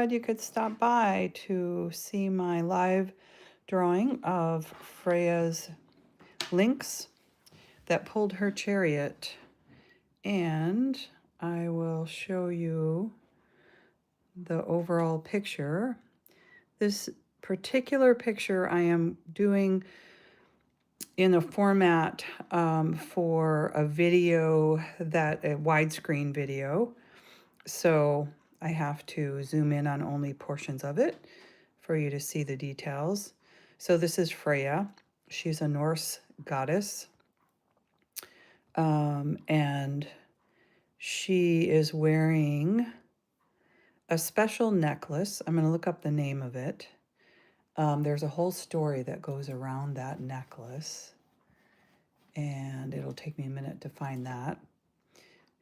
glad you could stop by to see my live drawing of Freya's lynx that pulled her chariot. And I will show you the overall picture. This particular picture I am doing in a format for a video, a widescreen video. So I have to zoom in on only portions of it for you to see the details. So this is Freya. She's a Norse goddess. And she is wearing a special necklace. I'm going to look up the name of it. There's a whole story that goes around that necklace, and it'll take me a minute to find that.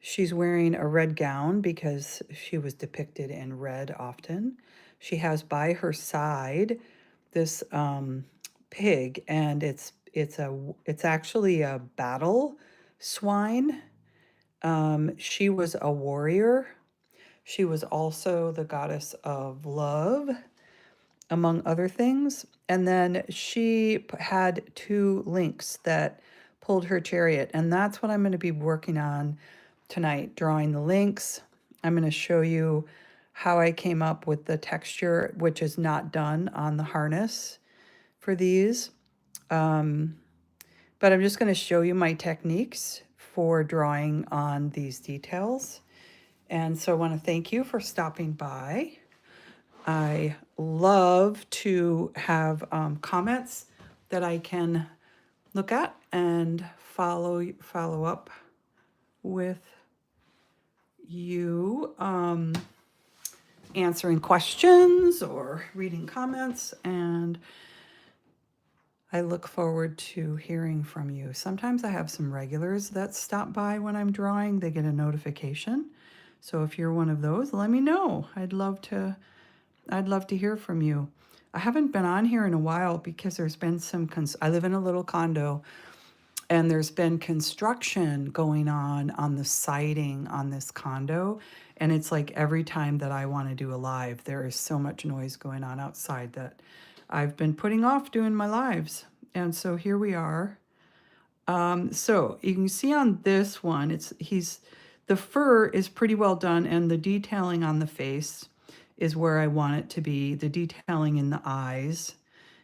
She's wearing a red gown because she was depicted in red often. She has by her side this pig, and it's actually a battle swine. She was a warrior. She was also the goddess of love, among other things. And then she had two lynx that pulled her chariot, and that's what I'm going to be working on tonight, drawing the lynx. I'm going to show you how I came up with the texture, which is not done on the harness for these. But I'm just going to show you my techniques for drawing on these details. And so I want to thank you for stopping by. I love to have comments that I can look at and follow up with you, answering questions or reading comments, and I look forward to hearing from you. Sometimes I have some regulars that stop by when I'm drawing. They get a notification. So if you're one of those, let me know. I'd love to hear from you. I haven't been on here in a while because there's been some, I live in a little condo, and there's been construction going on the siding on this condo. And it's like every time that I want to do a live, there is so much noise going on outside that I've been putting off doing my lives. And so here we are. So you can see on this one, the fur is pretty well done, and the detailing on the face is where I want it to be. The detailing in the eyes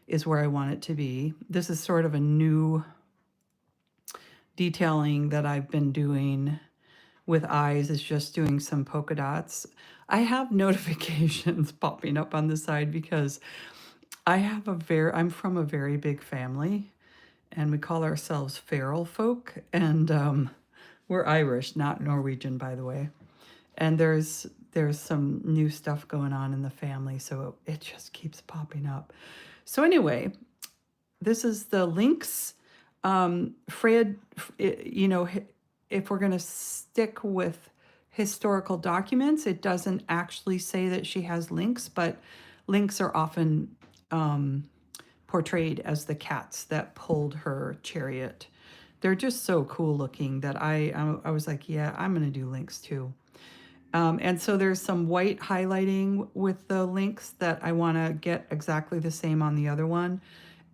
is where I want it to be. This is sort of a new detailing that I've been doing with eyes, is just doing some polka dots. I have notifications popping up on the side because I'm from a very big family, and we call ourselves feral folk, and we're Irish, not Norwegian, by the way. And there's some new stuff going on in the family, so it just keeps popping up. So anyway, this is the lynx. Freya, if we're going to stick with historical documents, it doesn't actually say that she has lynx, but lynx are often portrayed as the cats that pulled her chariot. They're just so cool looking that I was like, yeah, I'm going to do lynx too. And so there's some white highlighting with the lynx that I want to get exactly the same on the other one.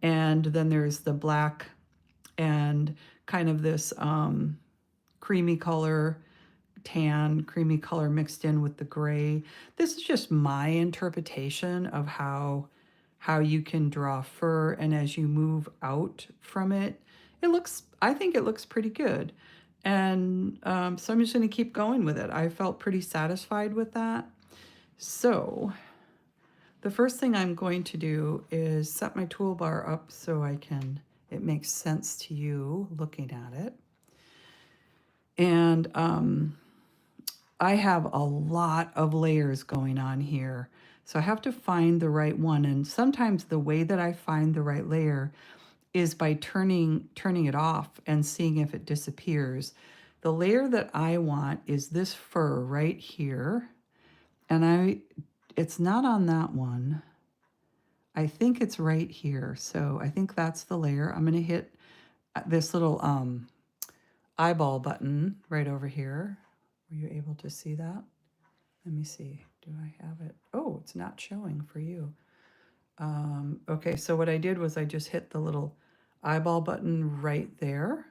And then there's the black and kind of this creamy color, tan, creamy color mixed in with the gray. This is just my interpretation of how you can draw fur, and as you move out from it, I think it looks pretty good. And so I'm just going to keep going with it. I felt pretty satisfied with that. So the first thing I'm going to do is set my toolbar up so it makes sense to you looking at it. And I have a lot of layers going on here. So I have to find the right one. And sometimes the way that I find the right layer is by turning it off and seeing if it disappears. The layer that I want is this fur right here. And it's not on that one. I think it's right here. So I think that's the layer. I'm going to hit this little eyeball button right over here. Were you able to see that? Let me see. Do I have it? Oh, it's not showing for you. Okay, so what I did was I just hit the little eyeball button right there,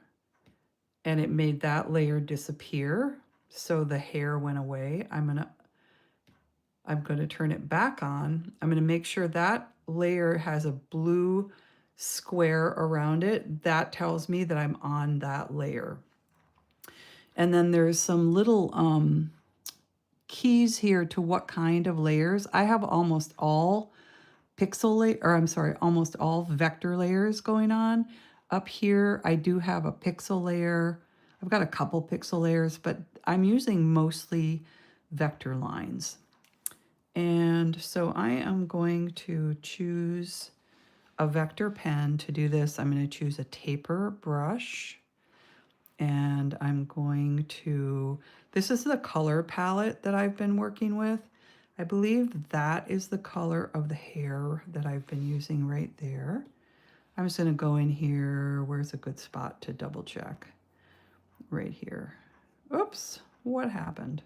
and it made that layer disappear. So the hair went away. I'm gonna turn it back on. I'm gonna make sure that layer has a blue square around it. That tells me that I'm on that layer. And then there's some little keys here to what kind of layers. I have almost all almost all vector layers going on. Up here, I do have a pixel layer. I've got a couple pixel layers, but I'm using mostly vector lines. And so I am going to choose a vector pen to do this. I'm going to choose a taper brush, and I'm going to, this is the color palette that I've been working with. I believe that is the color of the hair that I've been using right there. I'm just going to go in here. Where's a good spot to double check? Right here. Oops, what happened?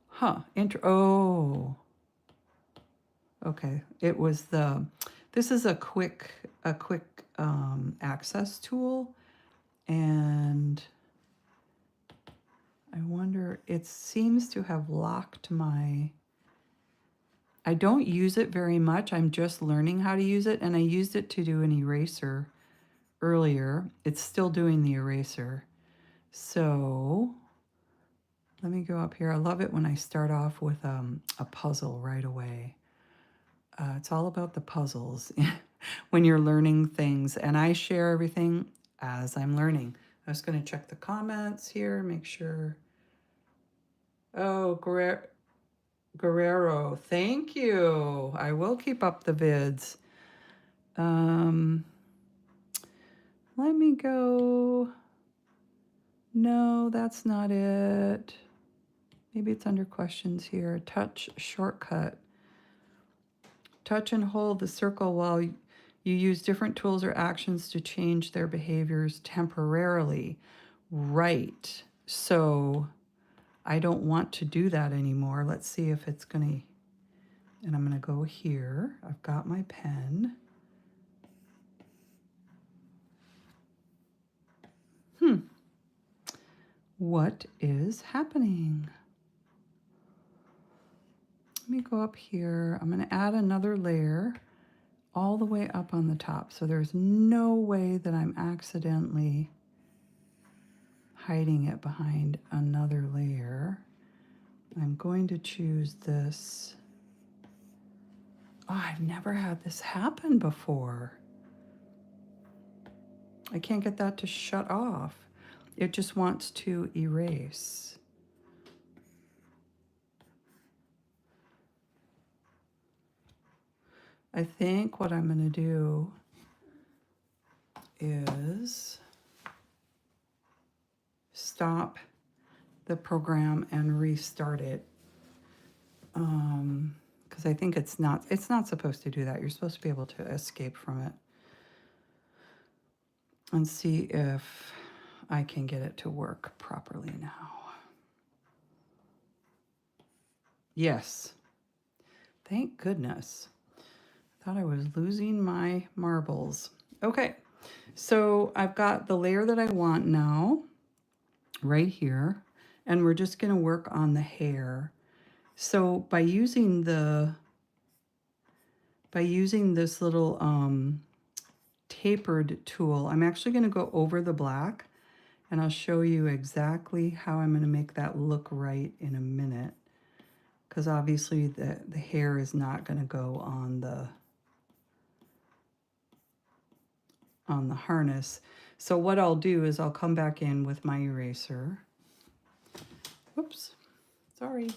Huh, oh. Okay, it was this is a quick access tool, and I wonder, it seems to have locked I don't use it very much. I'm just learning how to use it, and I used it to do an eraser earlier. It's still doing the eraser. So let me go up here. I love it when I start off with a puzzle right away. It's all about the puzzles when you're learning things, and I share everything as I'm learning. I was going to check the comments here, make sure. Oh, Guerrero, thank you. I will keep up the vids. Let me go. No, that's not it. Maybe it's under questions here. Touch shortcut. Touch and hold the circle while you use different tools or actions to change their behaviors temporarily. Right. So I don't want to do that anymore. Let's see if it's going to, and I'm going to go here. I've got my pen. What is happening? Let me go up here. I'm going to add another layer all the way up on the top. So there's no way that I'm accidentally hiding it behind another layer. I'm going to choose this. Oh, I've never had this happen before. I can't get that to shut off. It just wants to erase. I think what I'm going to do is stop the program and restart it. Because I think it's not supposed to do that. You're supposed to be able to escape from it. And see if I can get it to work properly now. Yes. Thank goodness. I thought I was losing my marbles. Okay, so I've got the layer that I want now, right here, and we're just going to work on the hair. So by using this little tapered tool, I'm actually going to go over the black, and I'll show you exactly how I'm going to make that look right in a minute, because obviously the hair is not going to go on the harness. So what I'll do is I'll come back in with my eraser. Oops, sorry.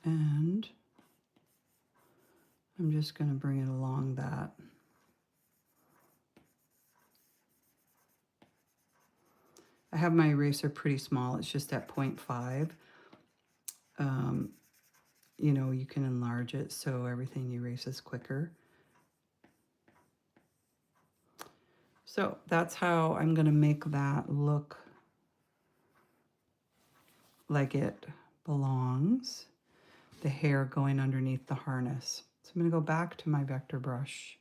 And I'm just going to bring it along that. I have my eraser pretty small. It's just at 0.5. You know, you can enlarge it so everything erases quicker. So that's how I'm going to make that look like it belongs, the hair going underneath the harness. So I'm going to go back to my vector brush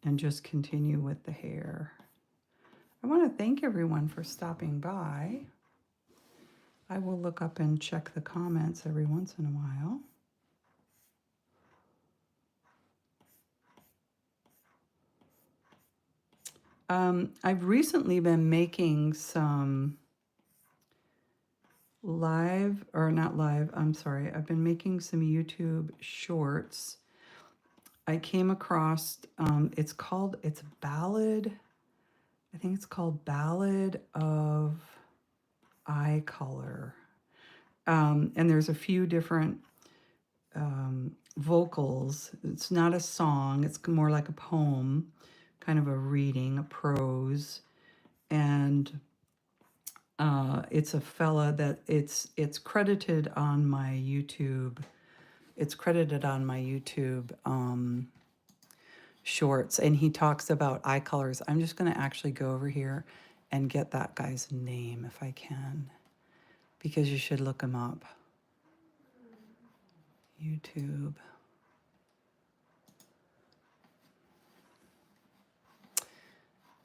and just continue with the hair. I want to thank everyone for stopping by. I will look up and check the comments every once in a while. I've recently been making some I've been making some YouTube shorts. I came across, it's Ballad, I think it's called Ballad of Eye Color. And there's a few different vocals. It's not a song, it's more like a poem, kind of a reading, a prose. And it's a fella that it's credited on my YouTube. It's credited on my YouTube shorts, and he talks about eye colors. I'm just going to actually go over here and get that guy's name if I can, because you should look him up. YouTube.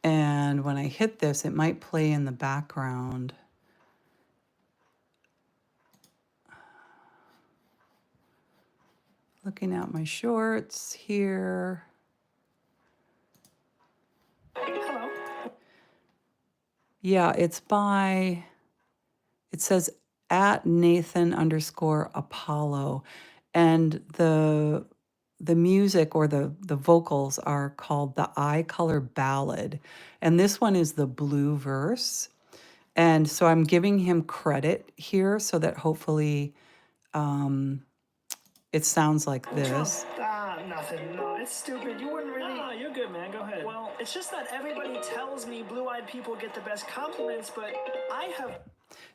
And when I hit this, it might play in the background. Looking at my shorts here. Hello. Yeah, it says at Nathan_Apollo. And the music or the vocals are called the Eye Color Ballad. And this one is the blue verse. And so I'm giving him credit here so that hopefully it sounds like this. Nothing. No, it's stupid. You wouldn't really... No, you're good, man. Go ahead. Well, it's just that everybody tells me blue-eyed people get the best compliments, but I have...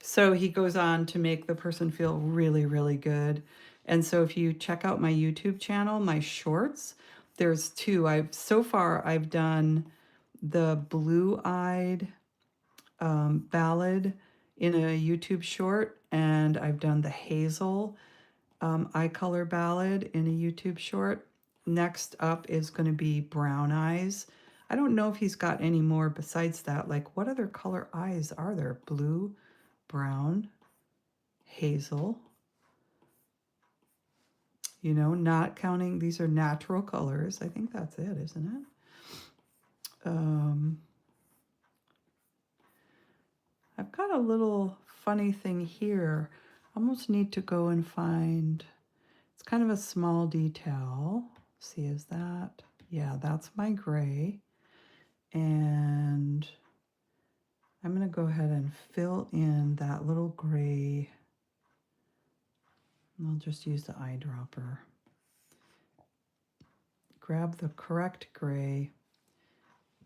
So he goes on to make the person feel really, really good. And so if you check out my YouTube channel, my shorts, there's two. So far I've done the blue-eyed ballad in a YouTube short, and I've done the hazel eye color ballad in a YouTube short. Next up is going to be brown eyes. I don't know if he's got any more besides that. Like, what other color eyes are there? Blue, brown, hazel. You know, not counting, these are natural colors. I think that's it, isn't it? I've got a little funny thing here. I almost need to go and find, it's kind of a small detail. See, is that? Yeah, that's my gray. And I'm going to go ahead and fill in that little gray. I'll just use the eyedropper. Grab the correct gray.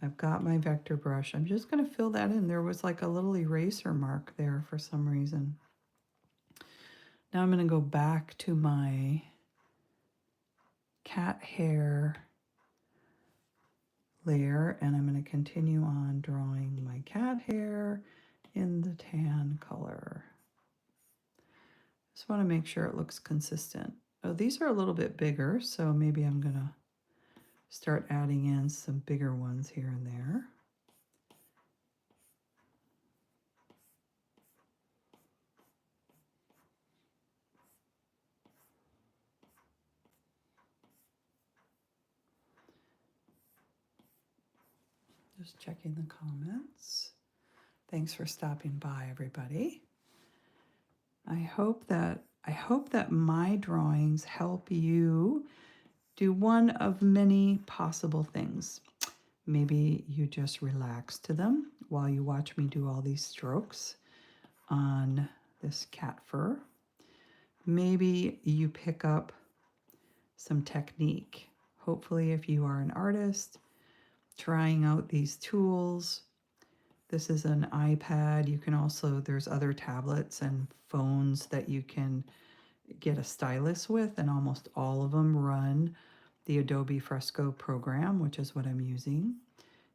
I've got my vector brush. I'm just going to fill that in. There was like a little eraser mark there for some reason. Now I'm going to go back to my cat hair layer, and I'm going to continue on drawing my cat hair in the tan color. Just want to make sure it looks consistent. Oh, these are a little bit bigger, so maybe I'm going to start adding in some bigger ones here and there. Just checking the comments. Thanks for stopping by, everybody. I hope that my drawings help you do one of many possible things. Maybe you just relax to them while you watch me do all these strokes on this cat fur. Maybe you pick up some technique. Hopefully, if you are an artist, trying out these tools. This is an iPad. You can also, there's other tablets and phones that you can get a stylus with, and almost all of them run the Adobe Fresco program, which is what I'm using.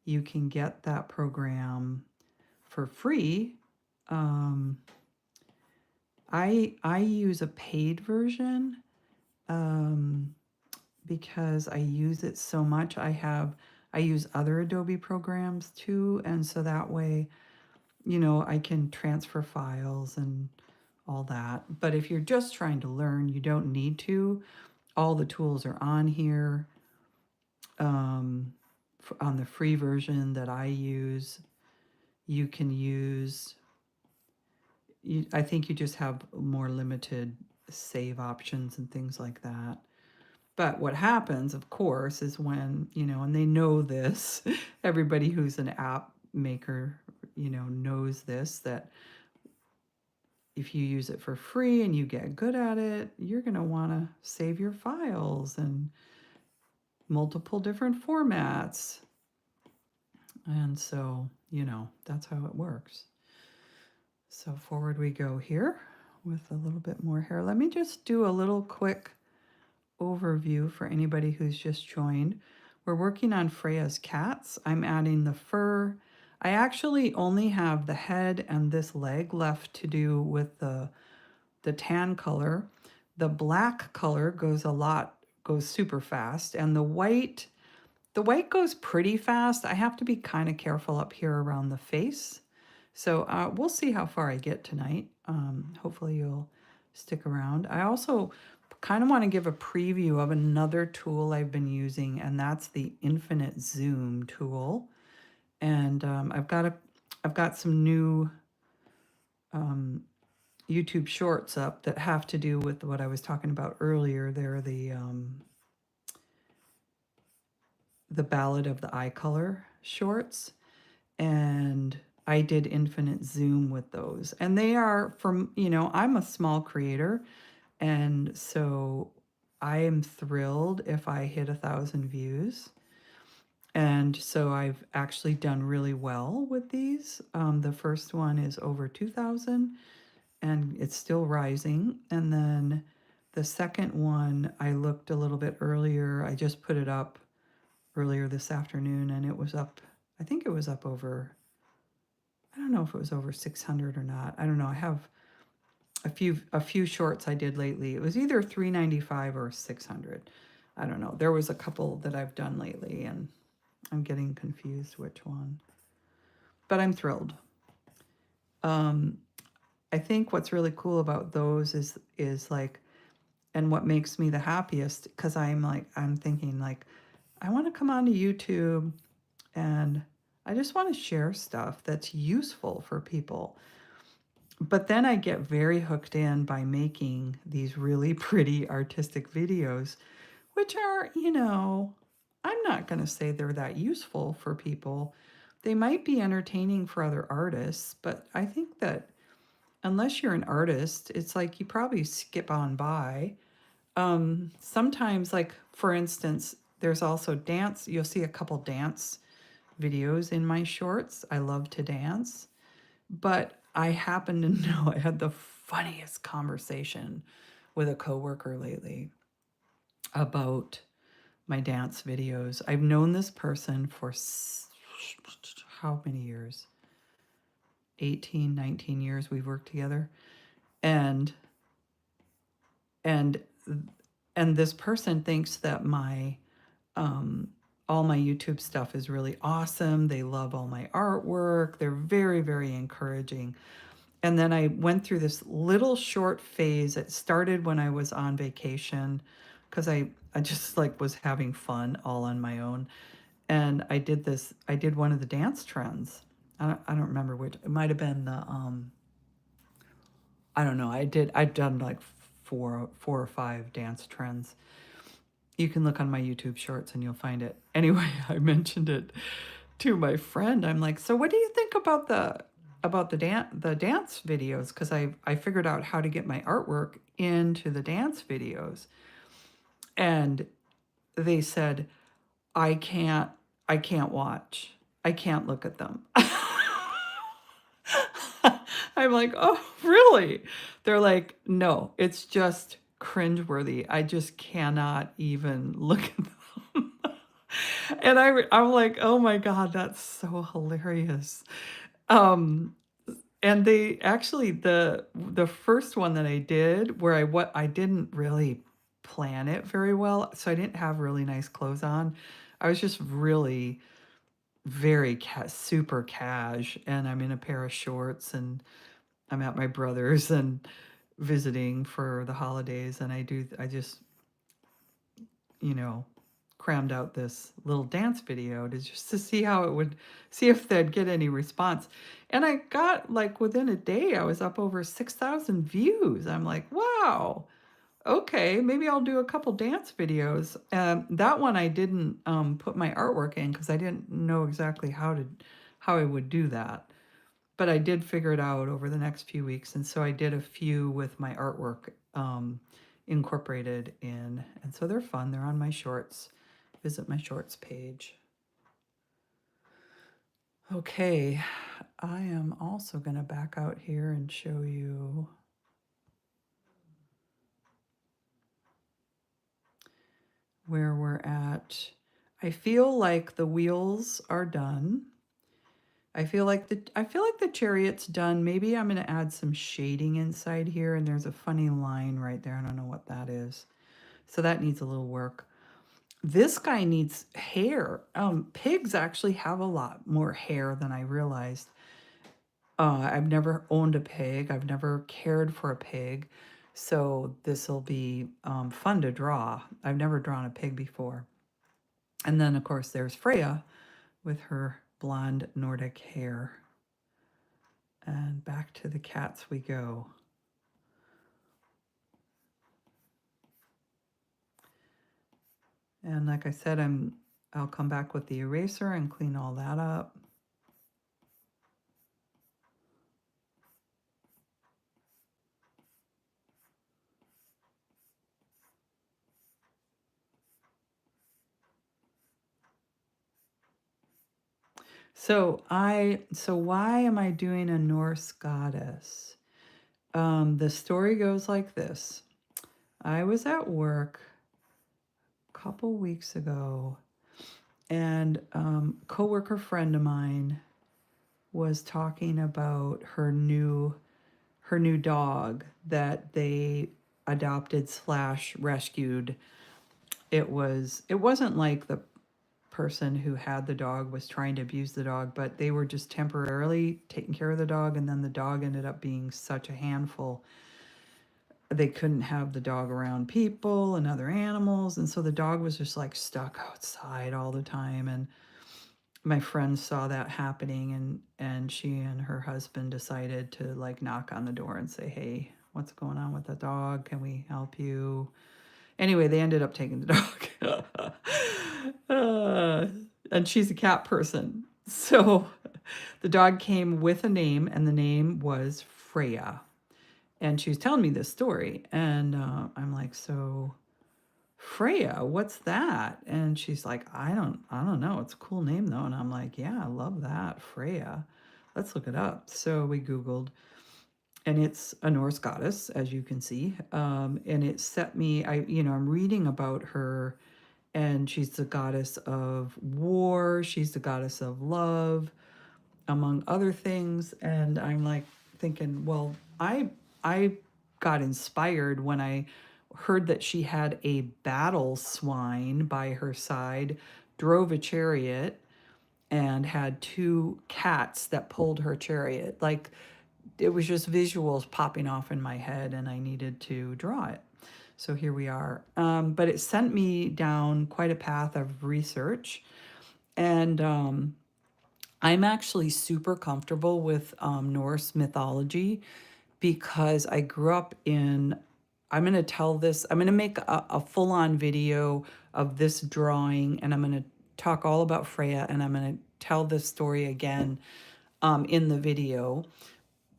You can get that program for free I use a paid version because I use it so much. I use other Adobe programs too, and so that way, I can transfer files and all that. But if you're just trying to learn, you don't need to. All the tools are on here. On the free version that I use, you can use, I think you just have more limited save options and things like that. But what happens, of course, is when, and they know this, everybody who's an app maker, knows this, that if you use it for free and you get good at it, you're going to want to save your files in multiple different formats. And so, that's how it works. So forward we go here with a little bit more hair. Let me just do a little quick overview for anybody who's just joined. We're working on Freya's cats. I'm adding the fur. I actually only have the head and this leg left to do with the tan color. The black color goes super fast, and the white goes pretty fast. I have to be kind of careful up here around the face. So we'll see how far I get tonight. Hopefully you'll stick around. I also kind of want to give a preview of another tool I've been using, and that's the infinite zoom tool. And I've got some new YouTube shorts up that have to do with what I was talking about earlier. They're the Ballad of the Eye Color shorts, and I did infinite zoom with those. And they are from, I'm a small creator, and so I am thrilled if I hit 1,000 views. And so I've actually done really well with these. The first one is over 2,000, and it's still rising. And then the second one, I looked a little bit earlier. I just put it up earlier this afternoon, and it was up, I think it was up over, I don't know if it was over 600 or not. I don't know. I have a few shorts I did lately. It was either 395 or 600. I don't know. There was a couple that I've done lately, and I'm getting confused which one. But I'm thrilled. I think what's really cool about those is like, and what makes me the happiest, because I'm thinking like, I want to come onto YouTube and I just want to share stuff that's useful for people. But then I get very hooked in by making these really pretty artistic videos, which are, I'm not going to say they're that useful for people. They might be entertaining for other artists, but I think that unless you're an artist, it's like you probably skip on by. Sometimes, like, for instance, there's also dance. You'll see a couple dance videos in my shorts. I love to dance. But I happen to know I had the funniest conversation with a coworker lately about my dance videos. I've known this person for how many years? 18, 19 years we've worked together. And and this person thinks that my all my YouTube stuff is really awesome. They love all my artwork. They're very, very encouraging. And then I went through this little short phase. It started when I was on vacation because I just like was having fun all on my own. And I did one of the dance trends. I don't remember which. It might have been the I don't know. I'd done like four or five dance trends. You can look on my YouTube shorts and you'll find it. Anyway, I mentioned it to my friend. I'm like, so what do you think about the dance videos? Because I figured out how to get my artwork into the dance videos. And they said, I can't watch. I can't look at them. I'm like, oh, really? They're like, no, it's just cringeworthy. I just cannot even look at them. And I'm like, oh my God, that's so hilarious. Um, And they actually the first one that I did where I didn't really plan it very well, so I didn't have really nice clothes on. I was just really very super cash, and I'm in a pair of shorts, and I'm at my brother's and visiting for the holidays, and I just, you know, crammed out this little dance video to just to see how it would see if they'd get any response. And I got like within a day I was up over 6,000 views. I'm like, "Wow. Okay, maybe I'll do a couple dance videos." That one I didn't put my artwork in because I didn't know exactly how I would do that. But I did figure it out over the next few weeks, and so I did a few with my artwork incorporated in, and so they're fun. They're on my shorts. Visit my shorts page. Okay, I am also going to back out here and show you where we're at. I feel like the wheels are done. I feel like the chariot's done. Maybe I'm going to add some shading inside here, and there's a funny line right there. I don't know what that is. So that needs a little work. This guy needs hair. Pigs actually have a lot more hair than I realized. I've never owned a pig. I've never cared for a pig. So this will be fun to draw. I've never drawn a pig before. And then, of course, there's Freya with her blonde Nordic hair. And back to the cats we go. And like I said, I'll come back with the eraser and clean all that up. So why am I doing a Norse goddess? The story goes like this. I was at work a couple weeks ago, and coworker friend of mine was talking about her new dog that they adopted slash rescued. It wasn't like the person who had the dog was trying to abuse the dog, but they were just temporarily taking care of the dog, and then the dog ended up being such a handful. They couldn't have the dog around people and other animals, and so the dog was just like stuck outside all the time. And my friend saw that happening, and she and her husband decided to like knock on the door and say, "Hey, what's going on with the dog? Can we help you?" Anyway, they ended up taking the dog. uh, and she's a cat person. So the dog came with a name, and the name was Freya. And she was telling me this story. And I'm like, "So Freya, what's that?" And she's like, I don't know. It's a cool name though. And I'm like, "Yeah, I love that. Freya. Let's look it up." So we Googled, and it's a Norse goddess, as you can see. And it set me, I'm reading about her, and she's the goddess of war. She's the goddess of love, among other things. And I'm like thinking, well, I got inspired when I heard that she had a battle swine by her side, drove a chariot, and had two cats that pulled her chariot. Like, it was just visuals popping off in my head, and I needed to draw it. So here we are. But it sent me down quite a path of research. And I'm actually super comfortable with Norse mythology because I grew up in. I'm going to tell this, I'm going to make a full on video of this drawing, and I'm going to talk all about Freya, and I'm going to tell this story again in the video.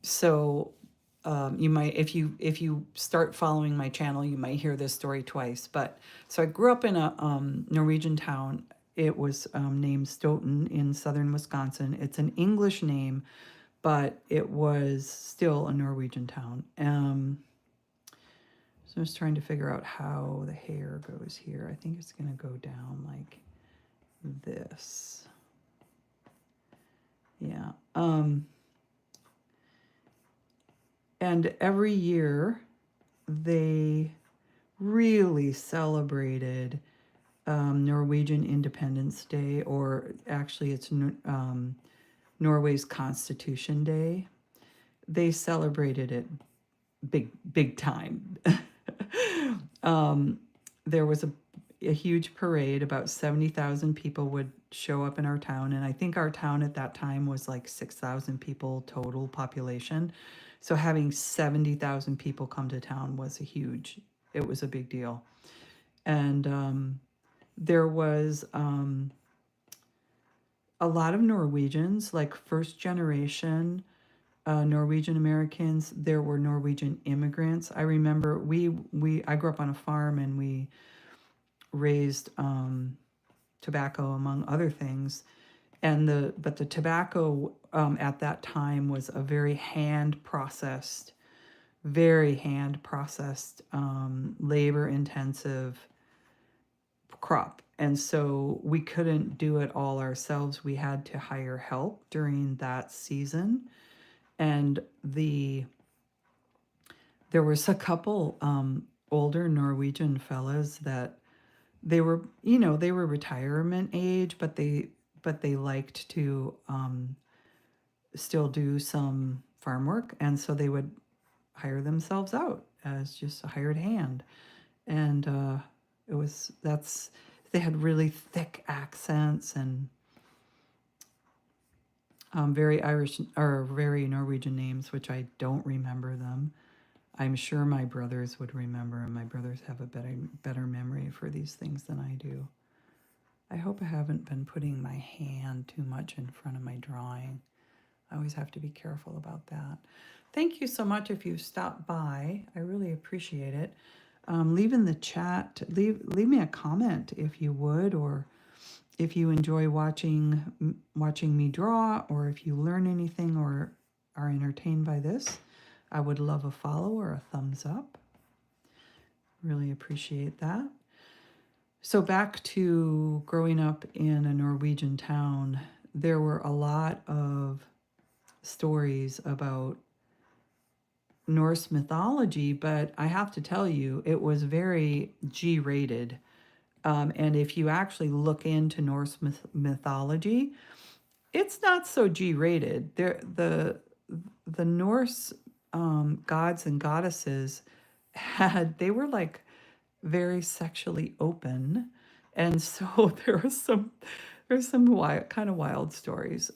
So you might, if you start following my channel, you might hear this story twice. But so I grew up in a Norwegian town. It was named Stoughton in southern Wisconsin. It's an English name, but it was still a Norwegian town. So I was trying to figure out how the hair goes here. I think it's going to go down like this. Yeah. And every year they really celebrated Norwegian Independence Day, or actually it's Norway's Constitution Day. They celebrated it big time. There was a huge parade. About 70,000 people would show up in our town, and I think our town at that time was like 6,000 people total population. So having 70,000 people come to town was it was a big deal. And there was a lot of Norwegians, like first generation Norwegian Americans. There were Norwegian immigrants. I remember I grew up on a farm, and we raised tobacco among other things. But the tobacco at that time was a very hand processed, labor intensive crop. And so we couldn't do it all ourselves. We had to hire help during that season. And there was a couple older Norwegian fellas that they were retirement age, but they liked to still do some farm work, and so they would hire themselves out as just a hired hand. And they had really thick accents, and very Irish or very Norwegian names, which I don't remember them. I'm sure my brothers would remember, and my brothers have a better memory for these things than I do. I hope I haven't been putting my hand too much in front of my drawing. I always have to be careful about that. Thank you so much if you've stopped by. I really appreciate it. Leave in the chat, leave me a comment if you would, or if you enjoy watching me draw, or if you learn anything or are entertained by this. I would love a follow or a thumbs up. Really appreciate that. So back to growing up in a Norwegian town, there were a lot of stories about Norse mythology, but I have to tell you, it was very G-rated. And if you actually look into Norse mythology, it's not so G-rated. The Norse gods and goddesses they were like very sexually open, and so there's some kind of wild stories,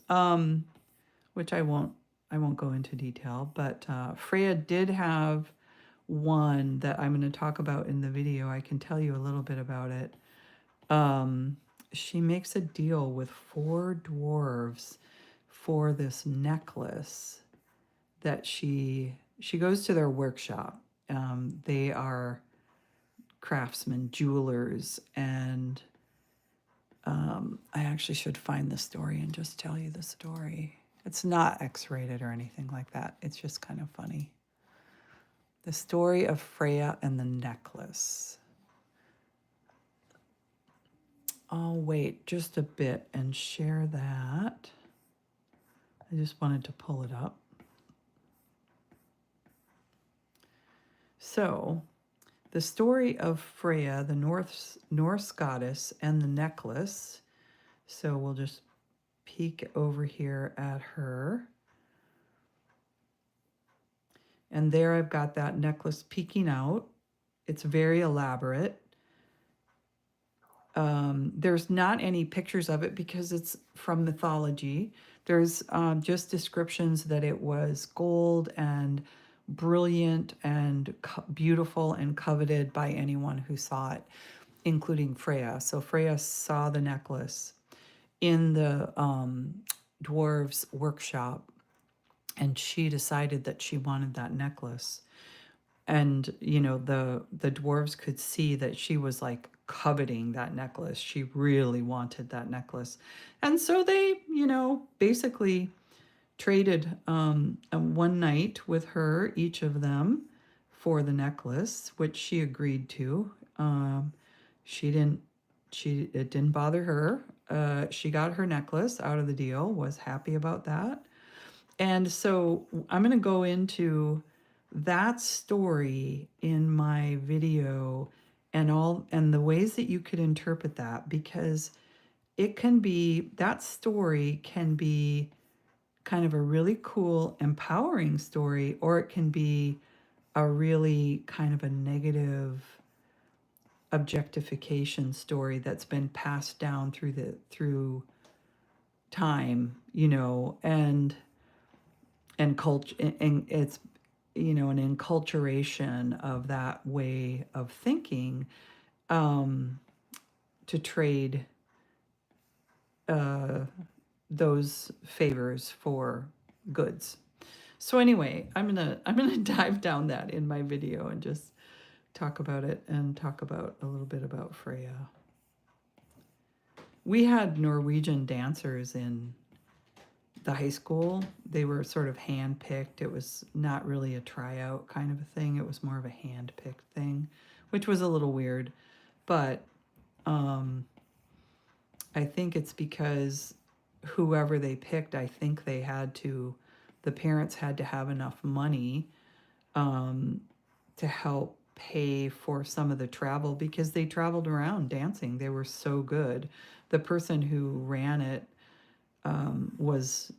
which I won't go into detail. But Freya did have one that I'm going to talk about in the video. I can tell you a little bit about it. She makes a deal with 4 dwarves for this necklace that she goes to their workshop. They are craftsmen, jewelers, and I actually should find the story and just tell you the story. It's not X-rated or anything like that. It's just kind of funny. The story of Freya and the necklace. I'll wait just a bit and share that. I just wanted to pull it up. So, the story of Freya, the Norse goddess, and the necklace. So we'll just peek over here at her. And there I've got that necklace peeking out. It's very elaborate. There's not any pictures of it because it's from mythology. There's just descriptions that it was gold and brilliant and beautiful and coveted by anyone who saw it, including Freya. So Freya saw the necklace in the dwarves' workshop, and she decided that she wanted that necklace. And the dwarves could see that she was like coveting that necklace. She really wanted that necklace, and so they basically traded one night with her, each of them, for the necklace, which she agreed to. It didn't bother her. She got her necklace out of the deal, was happy about that. And so I'm going to go into that story in my video and the ways that you could interpret that, because it can be, that story can be kind of a really cool, empowering story, or it can be a really kind of a negative objectification story that's been passed down through time, and culture, and it's, an enculturation of that way of thinking, um, to trade uh, those favors for goods. So anyway, I'm gonna dive down that in my video and just talk about it and talk about a little bit about Freya. We had Norwegian dancers in the high school. They were sort of hand-picked. It was not really a tryout kind of a thing. It was more of a hand-picked thing, which was a little weird. But I think it's because whoever they picked, I think the parents had to have enough money to help pay for some of the travel, because they traveled around dancing. They were so good. The person who ran it was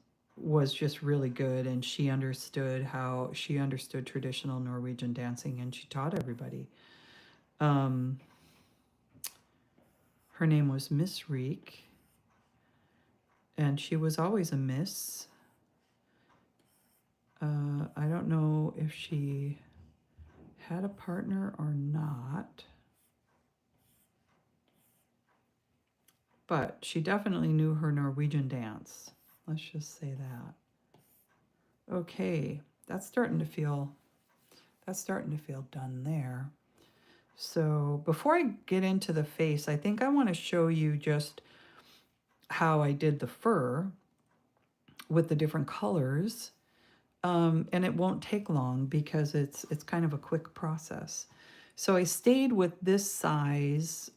just really good, and she understood traditional Norwegian dancing, and she taught everybody. Her name was Miss Reek, and she was always a miss. I don't know if she had a partner or not, but she definitely knew her Norwegian dance. Let's just say that. Okay, that's starting to feel done there. So before I get into the face, I think I want to show you just how I did the fur with the different colors. And it won't take long because it's kind of a quick process. So I stayed with this size,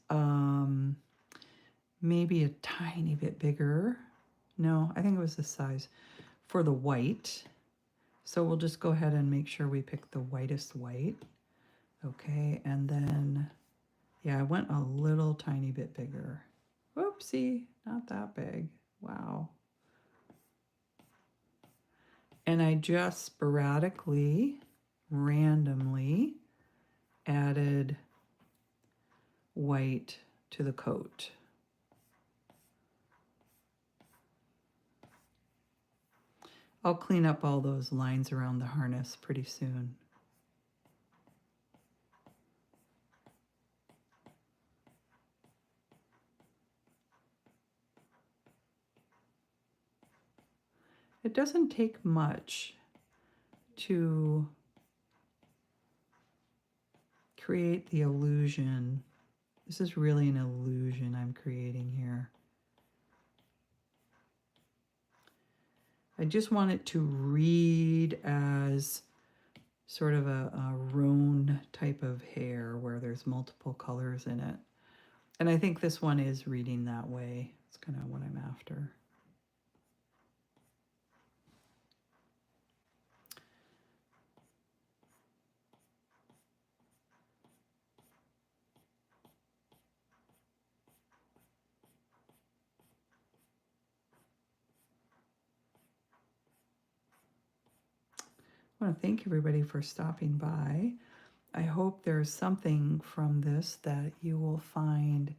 maybe a tiny bit bigger. No, I think it was this size for the white. So we'll just go ahead and make sure we pick the whitest white. Okay, and then, yeah, I went a little tiny bit bigger. Whoopsie, not that big. Wow. And I just sporadically, randomly added white to the coat. I'll clean up all those lines around the harness pretty soon. It doesn't take much to create the illusion. This is really an illusion I'm creating here. I just want it to read as sort of a roan type of hair where there's multiple colors in it. And I think this one is reading that way. It's kind of what I'm after. I want to thank everybody for stopping by. I hope there's something from this that you will find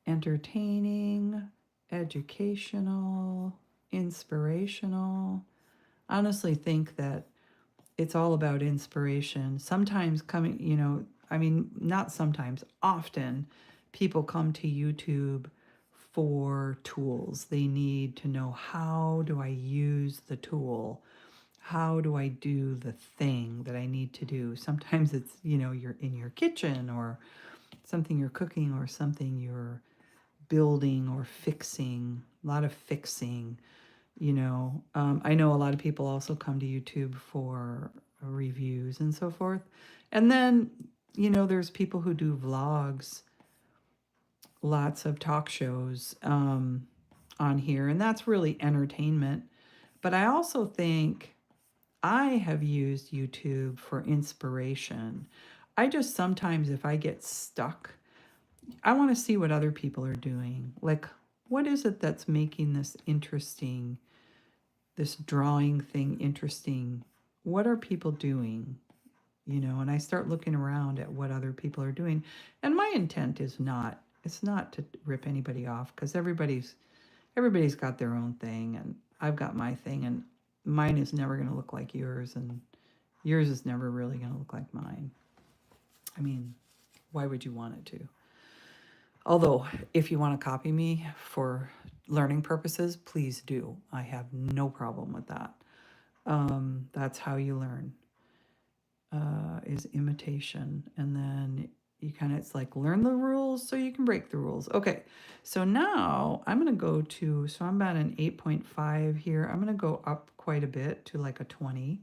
entertaining, educational, inspirational. I honestly think that it's all about inspiration. Sometimes not sometimes, often people come to YouTube for tools. They need to know, how do I use the tool? How do I do the thing that I need to do? Sometimes it's, you're in your kitchen, or something you're cooking, or something you're building or fixing. A lot of fixing, I know a lot of people also come to YouTube for reviews and so forth. And then, there's people who do vlogs, lots of talk shows on here, and that's really entertainment. But I also think I have used YouTube for inspiration. I just sometimes, if I get stuck, I want to see what other people are doing. Like, what is it that's making this interesting, this drawing thing interesting? What are people doing? You know, and I start looking around at what other people are doing. And my intent is not, it's not to rip anybody off, because everybody's got their own thing, and I've got my thing, and mine is never going to look like yours, and yours is never really going to look like mine. I mean, why would you want it to? Although, if you want to copy me for learning purposes, please do. I have no problem with that. That's how you learn, is imitation. And then you kind of, it's like learn the rules so you can break the rules. Okay, so now I'm going to go to, so I'm at an 8.5 here. I'm going to go up quite a bit to like a 20.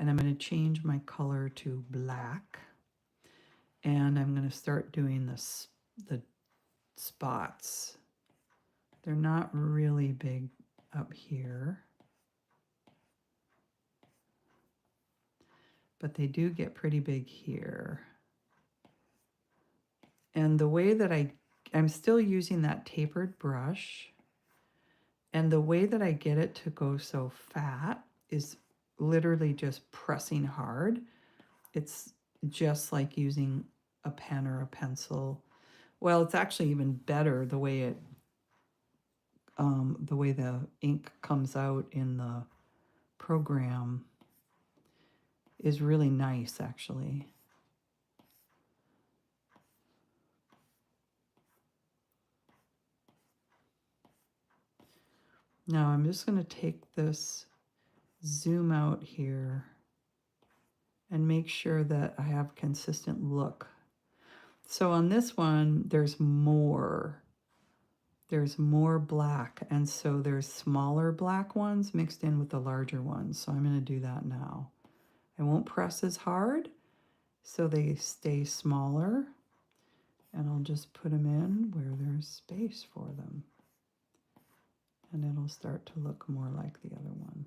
And I'm going to change my color to black. And I'm going to start doing the spots. They're not really big up here, but they do get pretty big here. And the way that I'm still using that tapered brush, and the way that I get it to go so fat is literally just pressing hard. It's just like using a pen or a pencil. Well, it's actually even better the way the ink comes out in the program is really nice, actually. Now I'm just going to take this, zoom out here, and make sure that I have consistent look. So on this one, there's more black, and so there's smaller black ones mixed in with the larger ones. So I'm going to do that now. I won't press as hard, so they stay smaller, and I'll just put them in where there's space for them, and it'll start to look more like the other one.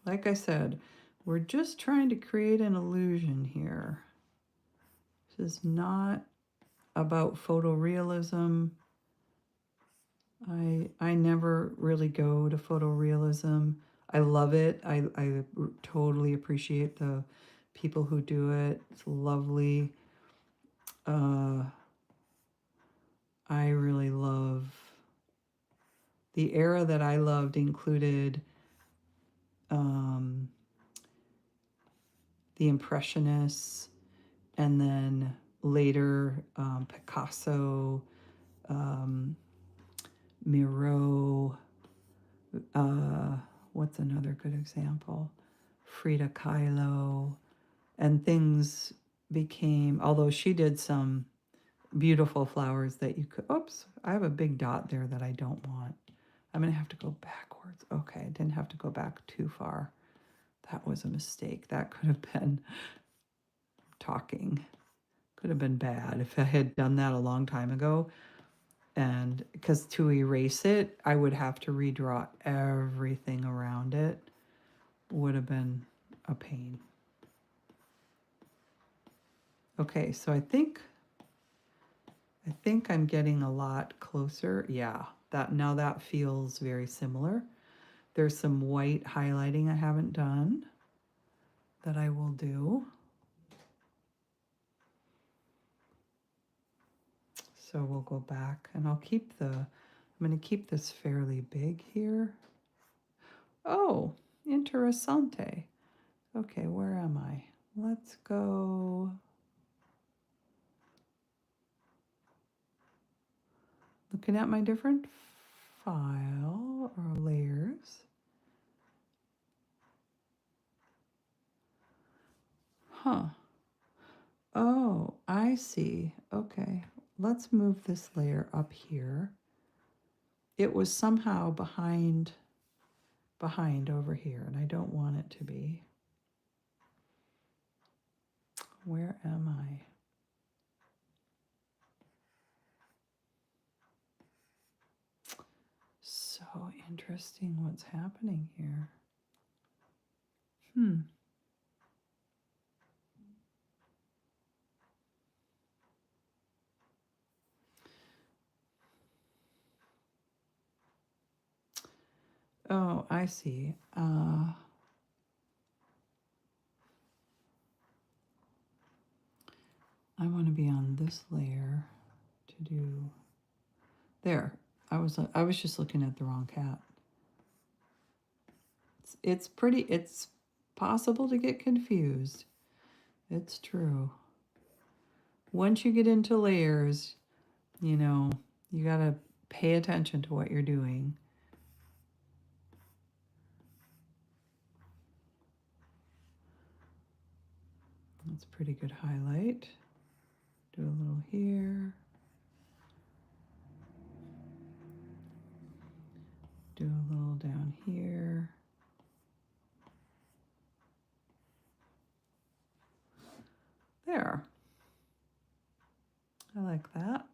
Like I said, we're just trying to create an illusion here. This is not about photorealism. I never really go to photorealism. I love it. I totally appreciate the people who do it. It's lovely. I really love, the era that I loved included the Impressionists, and then later Picasso, Miro, what's another good example? Frida Kahlo, and things became, although she did some beautiful flowers that you could, oops, I have a big dot there that I don't want. I'm going to have to go backwards. Okay, I didn't have to go back too far. That was a mistake. That could have been talking. Could have been bad if I had done that a long time ago. And because to erase it, I would have to redraw everything around it. Would have been a pain. Okay, so I think I'm getting a lot closer. Yeah, now that feels very similar. There's some white highlighting I haven't done that I will do. So we'll go back, and I'm going to keep this fairly big here. Oh, interessante. Okay, where am I? Let's go. Looking at my different file or layers. Huh. Oh, I see. Okay, let's move this layer up here. It was somehow behind over here, and I don't want it to be. Where am I? Interesting what's happening here. Oh, I see. I want to be on this layer to do there. I was just looking at the wrong cat. It's possible to get confused. It's true. Once you get into layers, you know, you got to pay attention to what you're doing. That's a pretty good highlight. Do a little here. Do a little down here. There. I like that.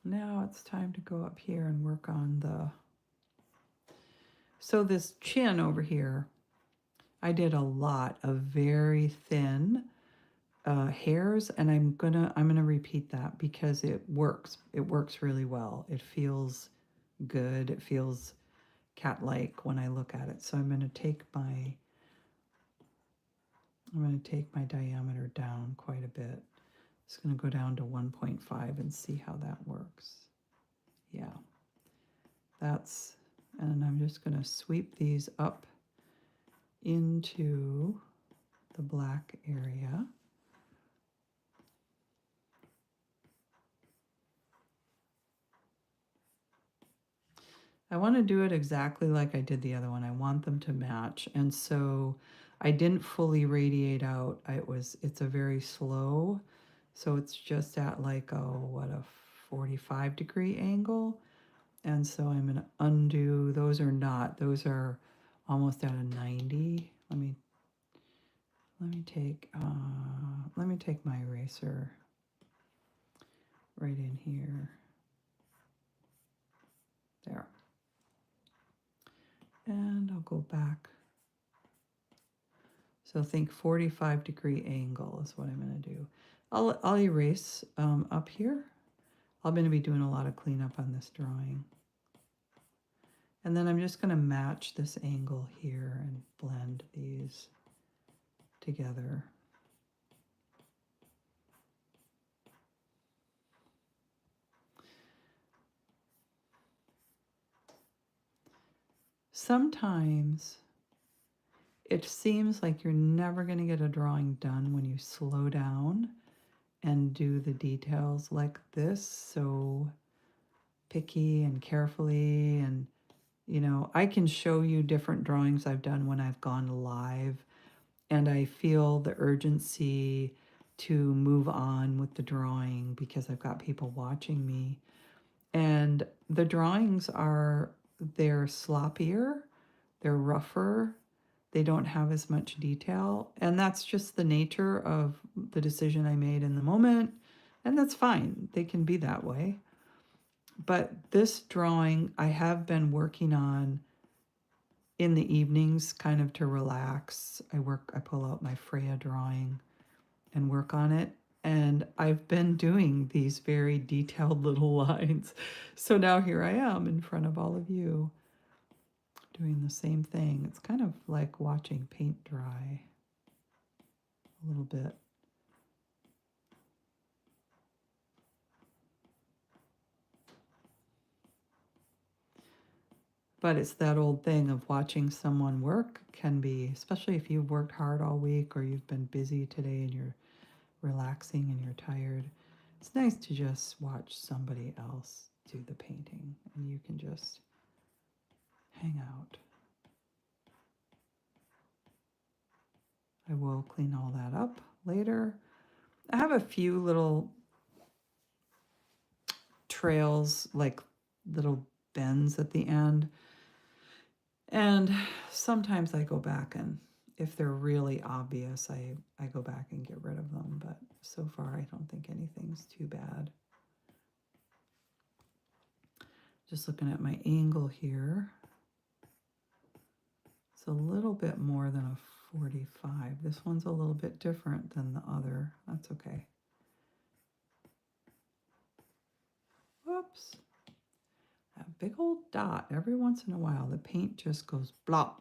Now it's time to go up here and work on so this chin over here, I did a lot of very thin hairs, and I'm gonna repeat that because it works. It works really well. It feels good. It feels cat-like when I look at it. So I'm gonna take my diameter down quite a bit. It's gonna go down to 1.5 and see how that works. Yeah, and I'm just gonna sweep these up into the black area. I want to do it exactly like I did the other one. I want them to match. And so I didn't fully radiate out. It's a very slow. So it's just at like a 45-degree angle. And so I'm going to undo. Those are almost at a 90. Let me take my eraser right in here. There. And I'll go back. So think 45-degree angle is what I'm going to do. I'll erase up here. I'm going to be doing a lot of cleanup on this drawing. And then I'm just going to match this angle here and blend these together. Sometimes it seems like you're never going to get a drawing done when you slow down and do the details like this so picky and carefully. And you know, I can show you different drawings I've done when I've gone live and I feel the urgency to move on with the drawing because I've got people watching me. And the drawings they're sloppier, they're rougher, they don't have as much detail. And that's just the nature of the decision I made in the moment. And that's fine, they can be that way. But this drawing I have been working on in the evenings kind of to relax. I pull out my Freya drawing and work on it. And I've been doing these very detailed little lines. So now here I am in front of all of you doing the same thing. It's kind of like watching paint dry a little bit. But it's that old thing of watching someone work can be, especially if you've worked hard all week or you've been busy today and you're relaxing and you're tired. It's nice to just watch somebody else do the painting and you can just hang out. I will clean all that up later. I have a few little trails, like little bends at the end. And sometimes I go back and if they're really obvious, I go back and get rid of them. But so far, I don't think anything's too bad. Just looking at my angle here. It's a little bit more than a 45. This one's a little bit different than the other. That's okay. Whoops. That big old dot, every once in a while, the paint just goes blop.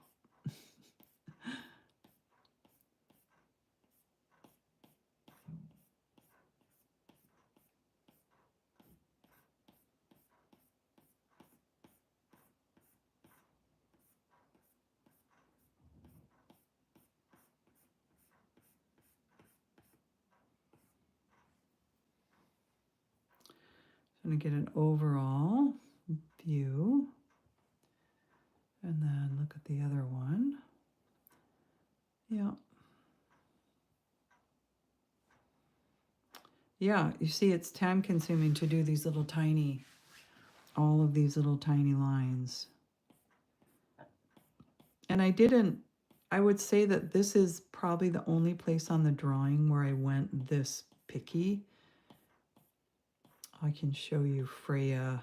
I'm going to get an overall view. And then look at the other one. Yeah. Yeah, you see it's time consuming to do these little tiny, all of these little tiny lines. And I would say that this is probably the only place on the drawing where I went this picky. I can show you Freya,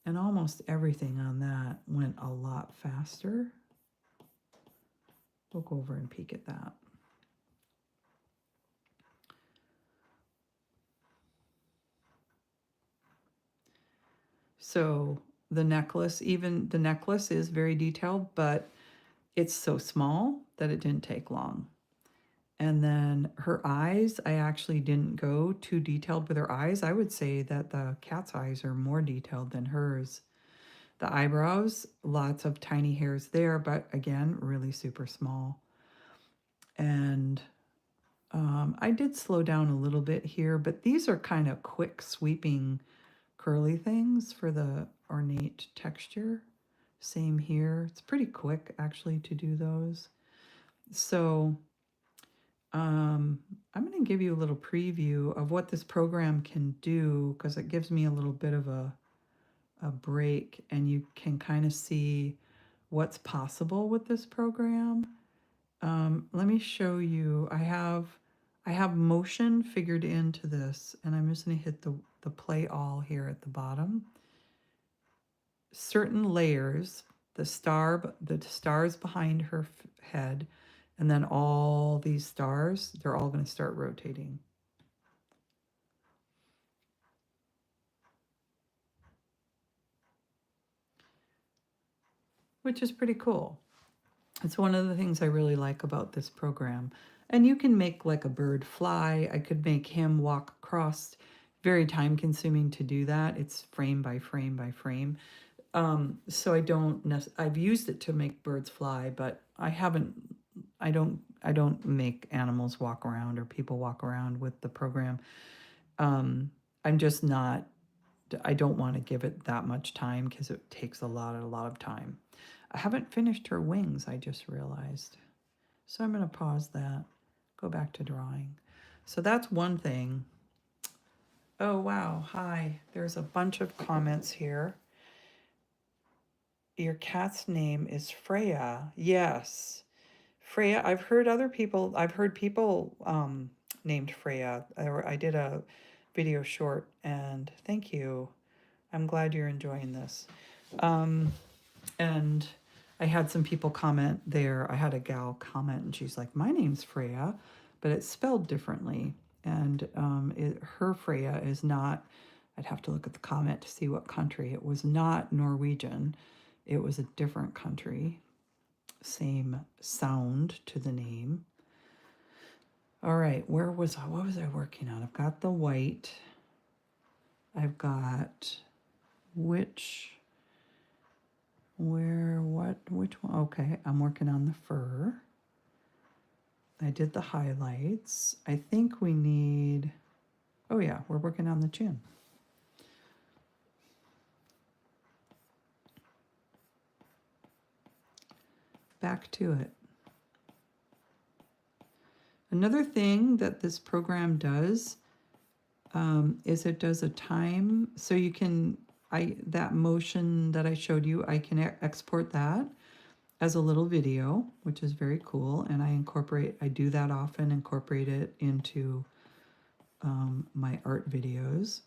and almost everything on that went a lot faster. We'll go over and peek at that. So the necklace, even the necklace is very detailed, but it's so small that it didn't take long. And then her eyes, I actually didn't go too detailed with her eyes. I would say that the cat's eyes are more detailed than hers. The eyebrows, lots of tiny hairs there, but again, really super small. And I did slow down a little bit here, but these are kind of quick sweeping curly things for the ornate texture. Same here. It's pretty quick actually to do those. So I'm going to give you a little preview of what this program can do, because it gives me a little bit of a break, and you can kind of see what's possible with this program. Let me show you. I have motion figured into this, and I'm just going to hit the play all here at the bottom. Certain layers, the stars behind her head, and then all these stars, they're all going to start rotating. Which is pretty cool. It's one of the things I really like about this program. And you can make like a bird fly. I could make him walk across. Very time consuming to do that. It's frame by frame by frame. So I've used it to make birds fly, but I don't make animals walk around or people walk around with the program. I'm just not, I don't want to give it that much time because it takes a lot of time. I haven't finished her wings, I just realized. So I'm going to pause that, go back to drawing. So that's one thing. Oh, wow. Hi. There's a bunch of comments here. Your cat's name is Freya. Yes. Freya. I've heard people named Freya. I did a video short, and thank you. I'm glad you're enjoying this. And I had some people comment there. I had a gal comment, and she's like, my name's Freya, but it's spelled differently. And her Freya is not, I'd have to look at the comment to see what country. It was not Norwegian. It was a different country. Same sound to the name. All right, what was I working on? I've got the white. I've got which one? Okay, I'm working on the fur. I did the highlights. I think we need, oh yeah, we're working on the chin. Back to it. Another thing that this program does is it does a time, so you can, that motion that I showed you, I can export that as a little video, which is very cool. And I do that often, incorporate it into my art videos.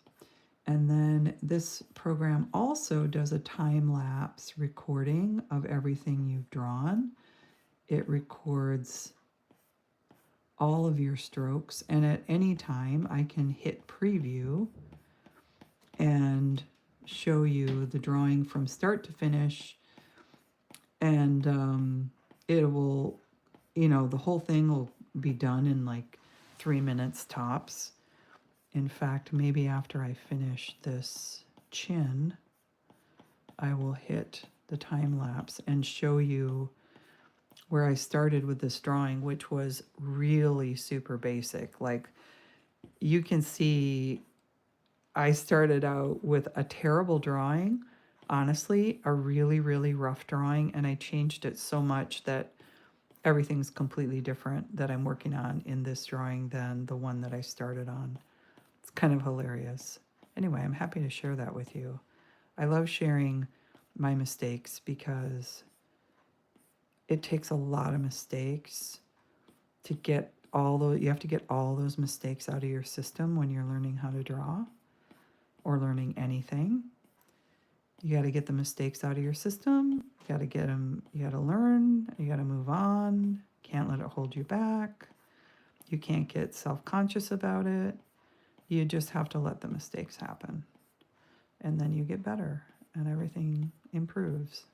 And then this program also does a time-lapse recording of everything you've drawn. It records all of your strokes, and at any time I can hit preview and show you the drawing from start to finish, and it will, the whole thing will be done in like 3 minutes tops. In fact, maybe after I finish this chin, I will hit the time lapse and show you where I started with this drawing, which was really super basic. Like, you can see I started out with a terrible drawing, honestly, a really, really rough drawing, and I changed it so much that everything's completely different that I'm working on in this drawing than the one that I started on. It's kind of hilarious. Anyway, I'm happy to share that with you. I love sharing my mistakes because it takes a lot of mistakes to get you have to get all those mistakes out of your system when you're learning how to draw or learning anything. You got to get the mistakes out of your system. You got to get them, you got to learn, you got to move on. Can't let it hold you back. You can't get self-conscious about it. You just have to let the mistakes happen. And then you get better and everything improves.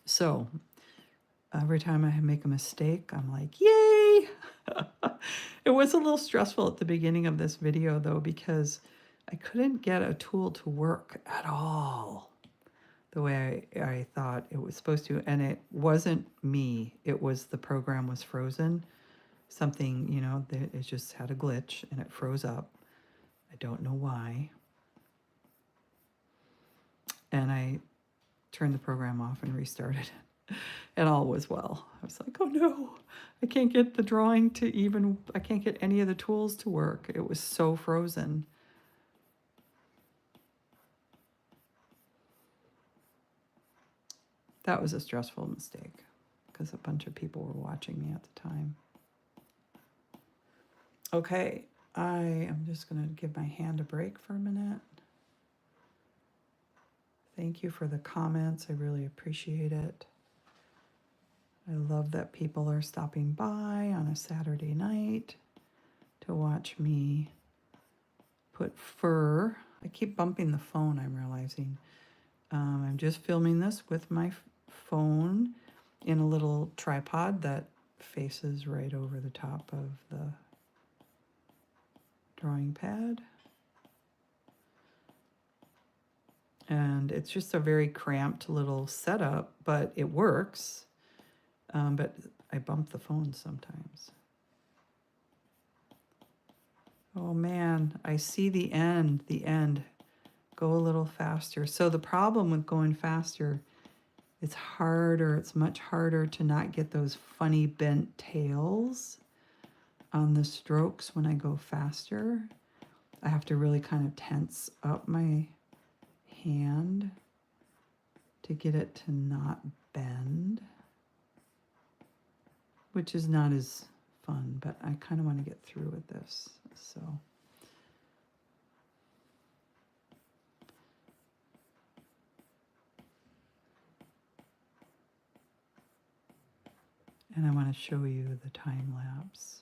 So every time I make a mistake, I'm like, yay! It was a little stressful at the beginning of this video though, because I couldn't get a tool to work at all the way I thought it was supposed to. And it wasn't me. It was the program was frozen. Something, it just had a glitch and it froze up. I don't know why. And I turned the program off and restarted it. And all was well. I was like, oh no, I can't get the drawing I can't get any of the tools to work. It was so frozen. That was a stressful mistake because a bunch of people were watching me at the time. Okay, I am just going to give my hand a break for a minute. Thank you for the comments. I really appreciate it. I love that people are stopping by on a Saturday night to watch me put fur. I keep bumping the phone, I'm realizing. I'm just filming this with my phone in a little tripod that faces right over the top of the drawing pad. And it's just a very cramped little setup, but it works. But I bump the phone sometimes. Oh man, I see the end. Go a little faster. So the problem with going faster, it's much harder to not get those funny bent tails on the strokes when I go faster. I have to really kind of tense up my hand to get it to not bend, which is not as fun, but I kind of want to get through with this. So and I want to show you the time lapse.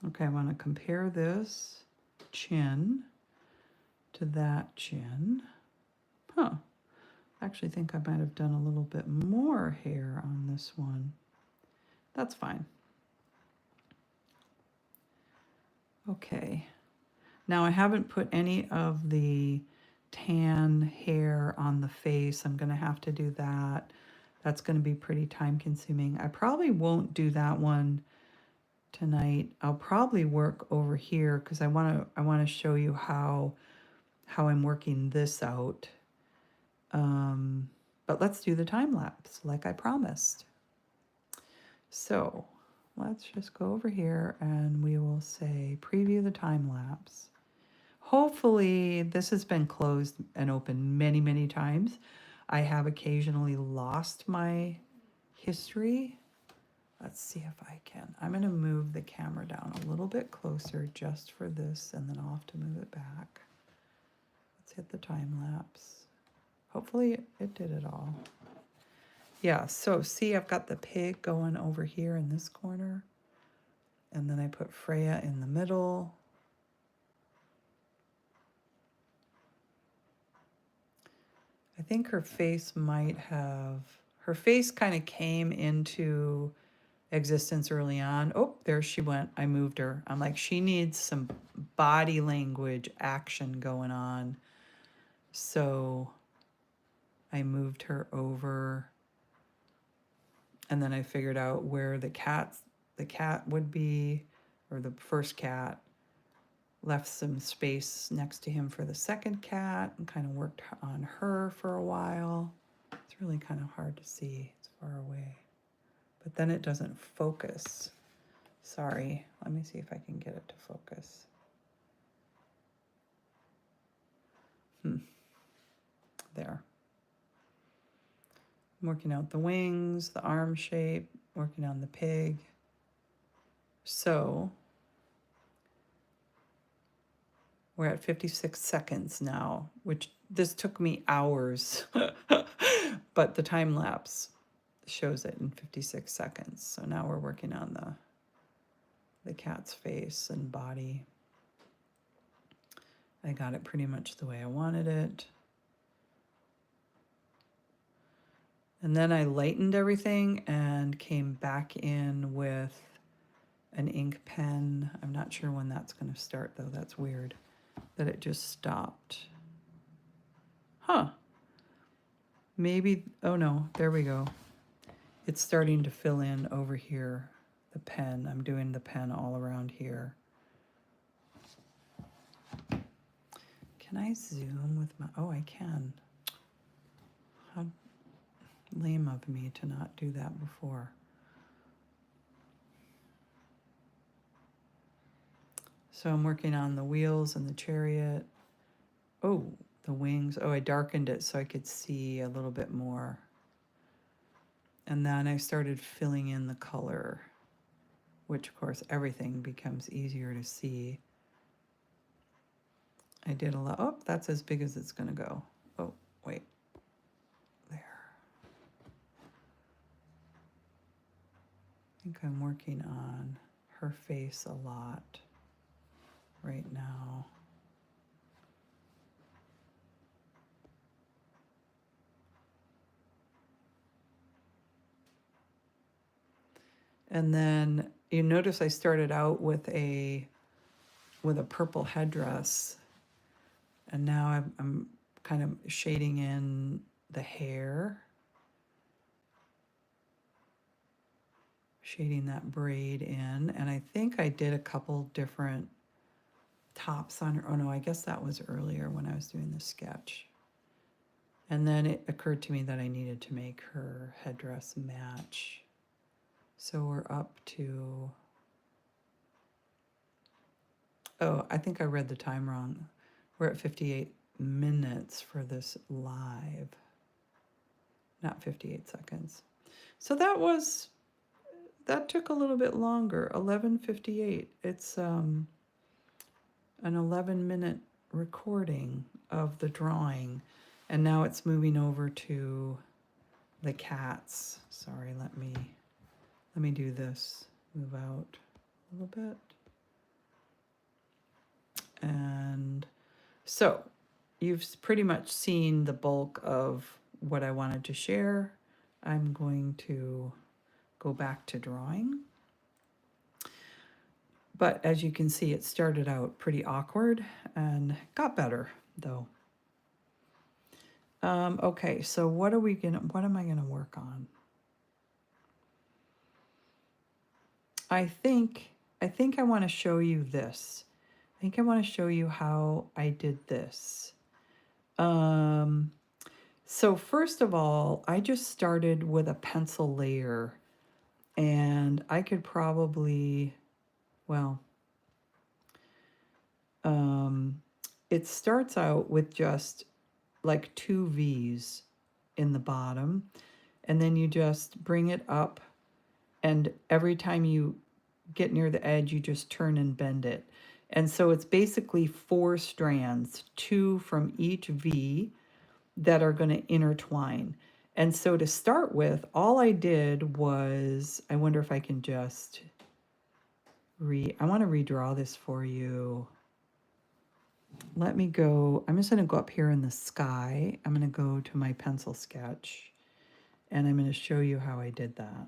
Okay, I want to compare this chin to that chin. I actually think I might have done a little bit more hair on this one. That's fine. Okay. Now I haven't put any of the tan hair on the face. I'm going to have to do that. That's going to be pretty time consuming. I probably won't do that one tonight. I'll probably work over here because I want to show you how I'm working this out. But let's do the time lapse like I promised. So let's just go over here and we will say preview the time lapse. Hopefully this has been closed and opened many, many times. I have occasionally lost my history. Let's see if I can. I'm going to move the camera down a little bit closer just for this, and then I'll have to move it back. Let's hit the time lapse. Hopefully it did it all. Yeah, so see, I've got the pig going over here in this corner, and then I put Freya in the middle. I think her face might have, her face kind of came into existence early on. Oh, there she went. I moved her. I'm like, she needs some body language action going on. So I moved her over. And then I figured out where the cat would be, or the first cat. Left some space next to him for the second cat and kind of worked on her for a while. It's really kind of hard to see. It's far away. But then it doesn't focus. Sorry. Let me see if I can get it to focus. There. I'm working out the wings, the arm shape, working on the pig. So we're at 56 seconds now, which this took me hours, but the time lapse shows it in 56 seconds. So now we're working on the cat's face and body. I got it pretty much the way I wanted it. And then I lightened everything and came back in with an ink pen. I'm not sure when that's going to start, though. That's weird that it just stopped. Huh. Maybe, oh no, there we go. It's starting to fill in over here, the pen. I'm doing the pen all around here. Can I zoom with my, oh, I can. How lame of me to not do that before. So I'm working on the wheels and the chariot. Oh, the wings. Oh, I darkened it so I could see a little bit more. And then I started filling in the color, which of course everything becomes easier to see. I did a lot. Oh, that's as big as it's going to go. Oh, wait. There. I think I'm working on her face a lot right now. And then you notice I started out with a purple headdress, and now I'm kind of shading in the hair, shading that braid in, and I think I did a couple different tops on her. Oh no, I guess that was earlier when I was doing the sketch. And then it occurred to me that I needed to make her headdress match. So we're up to, oh, I think I read the time wrong. We're at 58 minutes for this live, not 58 seconds. So that took a little bit longer, 11:58. It's an 11-minute recording of the drawing, and now it's moving over to the cats. Sorry, let me do this. Move out a little bit. And so you've pretty much seen the bulk of what I wanted to share. I'm going to go back to drawing. But as you can see, it started out pretty awkward and got better though. Okay, so what am I gonna work on? I think I want to show you this. I think I want to show you how I did this. So first of all, I just started with a pencil layer And I could probably, well, it starts out with just like 2 V's in the bottom, and then you just bring it up, and every time you get near the edge, you just turn and bend it. And so it's basically 4 strands, 2 from each V that are going to intertwine. And so to start with, all I did was, I wonder if I can just I want to redraw this for you. Let me go, I'm just going to go up here in the sky. I'm going to go to my pencil sketch, and I'm going to show you how I did that.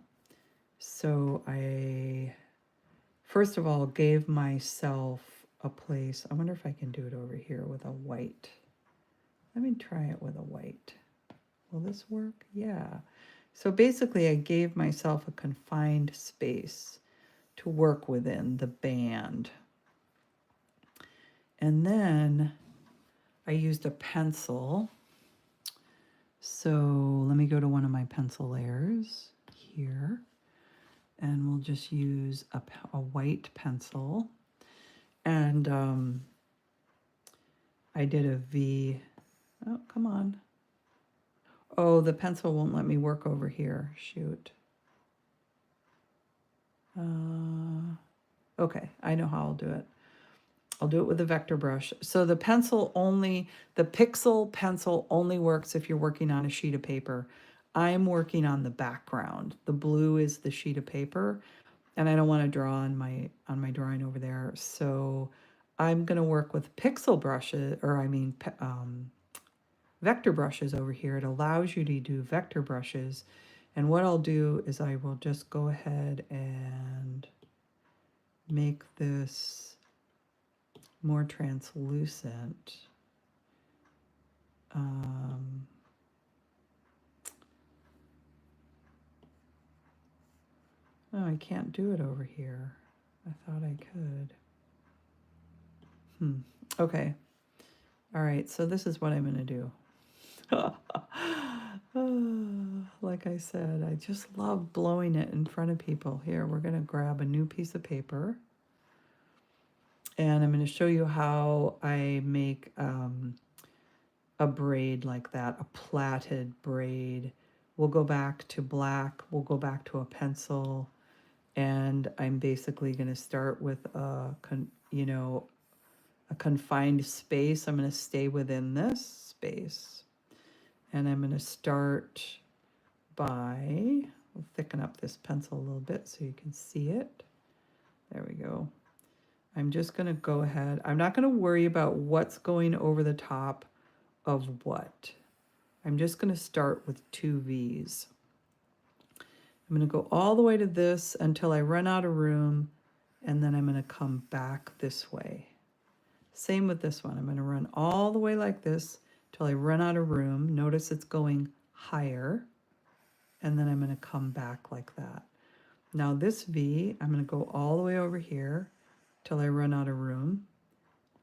So I, first of all, gave myself a place. I wonder if I can do it over here with a white. Let me try it with a white. Will this work? Yeah. So basically, I gave myself a confined space to work within the band. And then I used a pencil. So let me go to one of my pencil layers here, and we'll just use a white pencil. And I did a V. Oh, come on. Oh, the pencil won't let me work over here. Shoot. Okay, I know how I'll do it. I'll do it with a vector brush. So the pixel pencil only works if you're working on a sheet of paper. I'm working on the background. The blue is the sheet of paper, and I don't want to draw on my drawing over there. So I'm going to work with pixel brushes, or I mean vector brushes over here. It allows you to do vector brushes. And what I'll do is I will just go ahead and make this more translucent. Oh, I can't do it over here. I thought I could. Okay. All right, so this is what I'm going to do. Like I said, I just love blowing it in front of people. Here, we're going to grab a new piece of paper, and I'm going to show you how I make a braid like that, a plaited braid. We'll go back to black, we'll go back to a pencil, and I'm basically going to start with a confined space. I'm going to stay within this space, and I'm going to start by, we'll thicken up this pencil a little bit so you can see it. There we go. I'm just going to go ahead. I'm not going to worry about what's going over the top of what. I'm just going to start with 2 V's. I'm going to go all the way to this until I run out of room, and then I'm going to come back this way. Same with this one. I'm going to run all the way like this till I run out of room. Notice it's going higher, and then I'm going to come back like that. Now this V, I'm going to go all the way over here till I run out of room,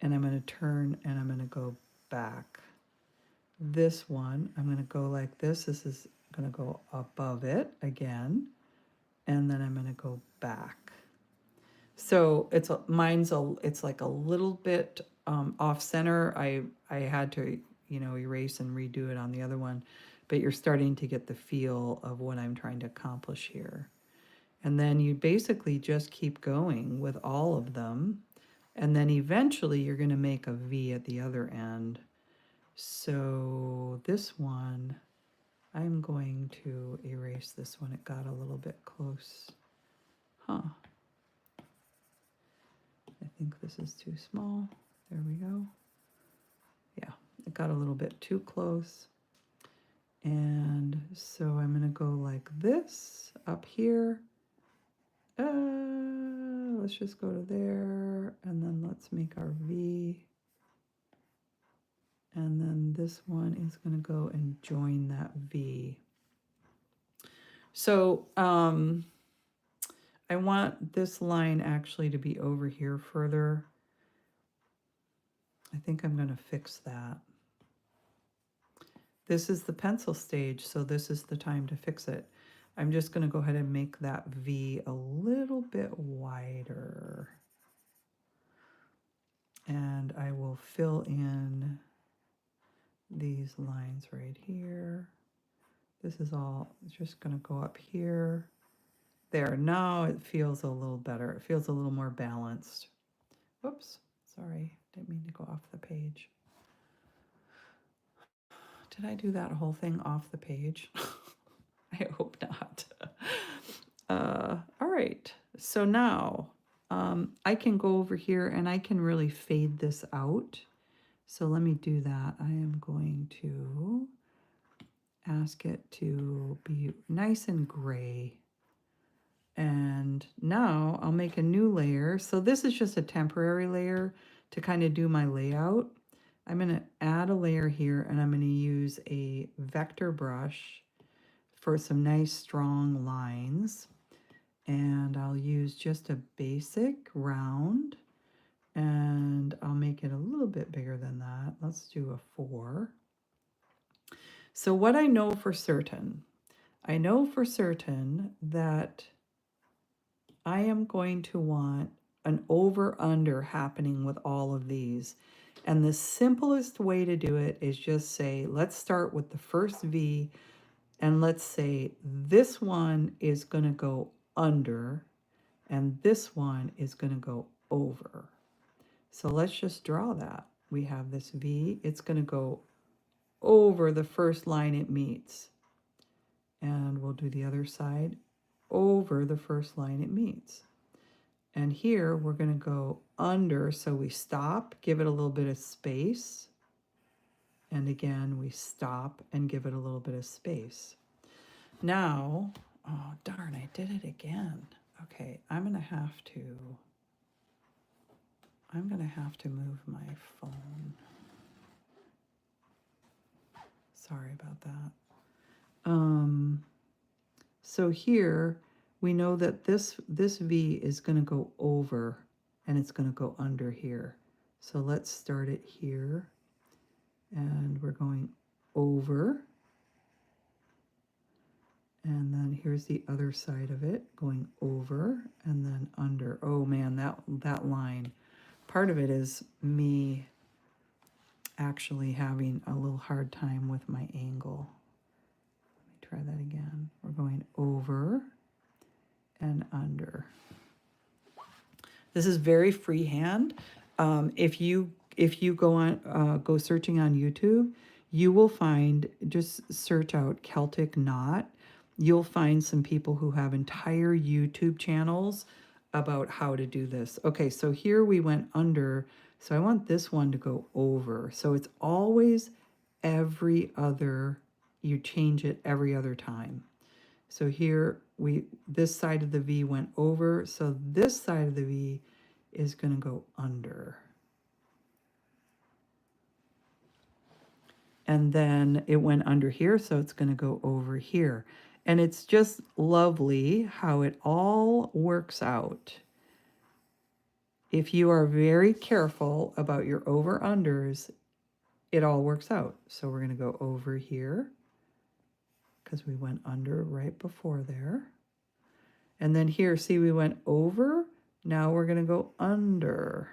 and I'm going to turn and I'm going to go back. This one, I'm going to go like this. This is going to go above it again, and then I'm going to go back. So it's like a little bit off center. I had to erase and redo it on the other one, but you're starting to get the feel of what I'm trying to accomplish here. And then you basically just keep going with all of them, and then eventually you're going to make a V at the other end. So this one, I'm going to erase this one. It got a little bit close. I think this is too small. There we go. Yeah, it got a little bit too close. And so I'm going to go like this up here. Let's just go to there, and then let's make our V. And then this one is going to go and join that V. So I want this line actually to be over here further. I think I'm going to fix that. This is the pencil stage, so this is the time to fix it. I'm just going to go ahead and make that V a little bit wider. And I will fill in these lines right here. This is all just going to go up here. There, now it feels a little better. It feels a little more balanced. Whoops, sorry, didn't mean to go off the page. Did I do that whole thing off the page? I hope not. All right, so now I can go over here and I can really fade this out. So let me do that. I am going to ask it to be nice and gray. And now I'll make a new layer. So this is just a temporary layer to kind of do my layout. I'm going to add a layer here and I'm going to use a vector brush for some nice strong lines. And I'll use just a basic round and I'll make it a little bit bigger than that. Let's do a 4. So what I know for certain that I am going to want an over-under happening with all of these. And the simplest way to do it is just say, let's start with the first V, and let's say this one is going to go under, and this one is going to go over. So let's just draw that. We have this V, it's going to go over the first line it meets. And we'll do the other side over the first line it meets. And here we're going to go under, so we stop, give it a little bit of space. And again, we stop and give it a little bit of space. Now, oh darn, I did it again. Okay, I'm going to have to move my phone. Sorry about that. So here we know that this V is going to go over and it's going to go under here. So let's start it here. And we're going over. And then here's the other side of it, going over and then under. Oh man, that line. Part of it is me actually having a little hard time with my angle. Let me try that again. We're going over and under. This is very freehand. If you go searching on YouTube, you will find, just search out Celtic knot. You'll find some people who have entire YouTube channels about how to do this. Okay, so here we went under, so I want this one to go over. So it's always every other, you change it every other time. So here this side of the V went over, so this side of the V is going to go under. And then it went under here, so it's going to go over here. And it's just lovely how it all works out. If you are very careful about your over-unders, it all works out. So we're going to go over here because we went under right before there. And then here, see, we went over. Now we're going to go under.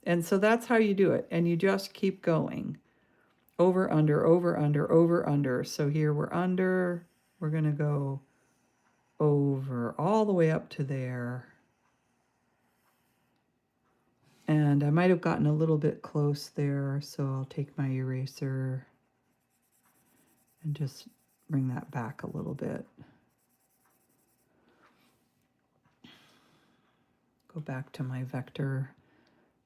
And so that's how you do it. And you just keep going. Over, under, over, under, over, under. So here we're under. We're going to go over all the way up to there. And I might have gotten a little bit close there. So I'll take my eraser and just bring that back a little bit. Go back to my vector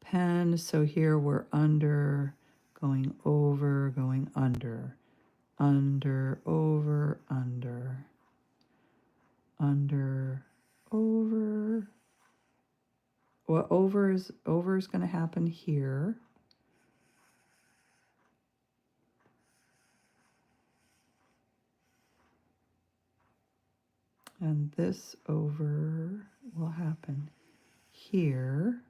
pen. So here we're under, going over, going under, over, under, over. Well, over is going to happen here. And this over will happen here.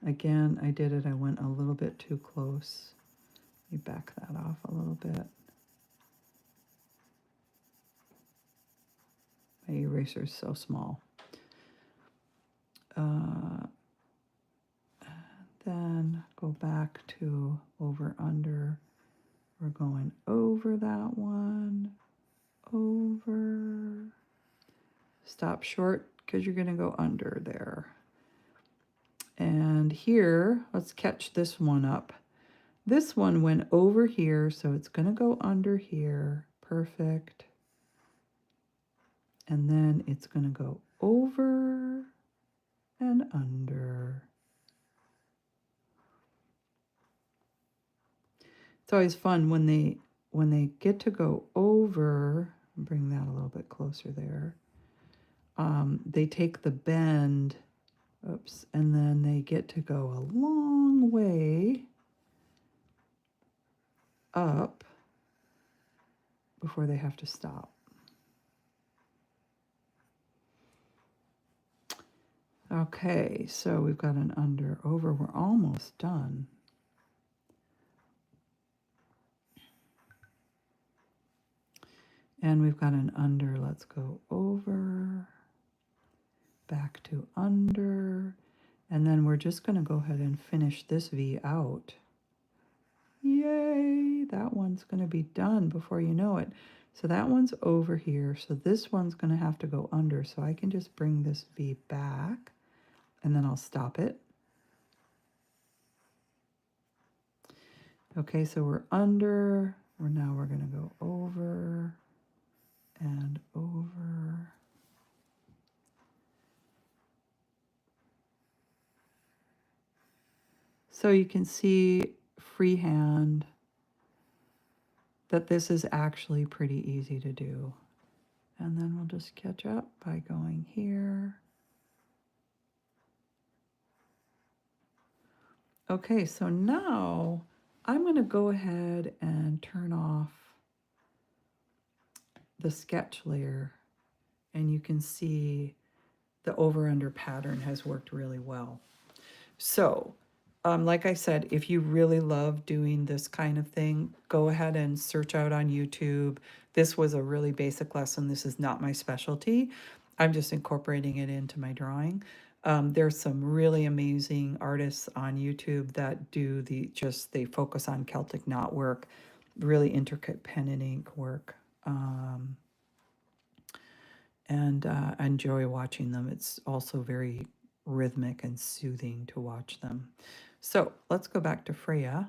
Again, I did it. I went a little bit too close. Let me back that off a little bit. My eraser is so small. Then go back to over under. We're going over that one, over. Stop short because you're going to go under there. And here, let's catch this one up. This one went over here, so it's going to go under here. Perfect. And then it's going to go over and under. It's always fun when they get to go over. Bring that a little bit closer there. They take the bend, oops, and then they get to go a long way up before they have to stop. Okay, so we've got an under, over. We're almost done. And we've got an under. Let's go over, back to under, and then we're just going to go ahead and finish this V out. Yay! That one's going to be done before you know it. So that one's over here. So this one's going to have to go under. So I can just bring this V back, and then I'll stop it. Okay, so we're under. Now we're going to go over and over. So you can see freehand that this is actually pretty easy to do. And then we'll just catch up by going here. Okay, so now I'm going to go ahead and turn off the sketch layer, and you can see the over-under pattern has worked really well. So, like I said, if you really love doing this kind of thing, go ahead and search out on YouTube. This was a really basic lesson. This is not my specialty. I'm just incorporating it into my drawing. There's some really amazing artists on YouTube that do they focus on Celtic knot work, really intricate pen and ink work. And I enjoy watching them. It's also very rhythmic and soothing to watch them. So let's go back to Freya.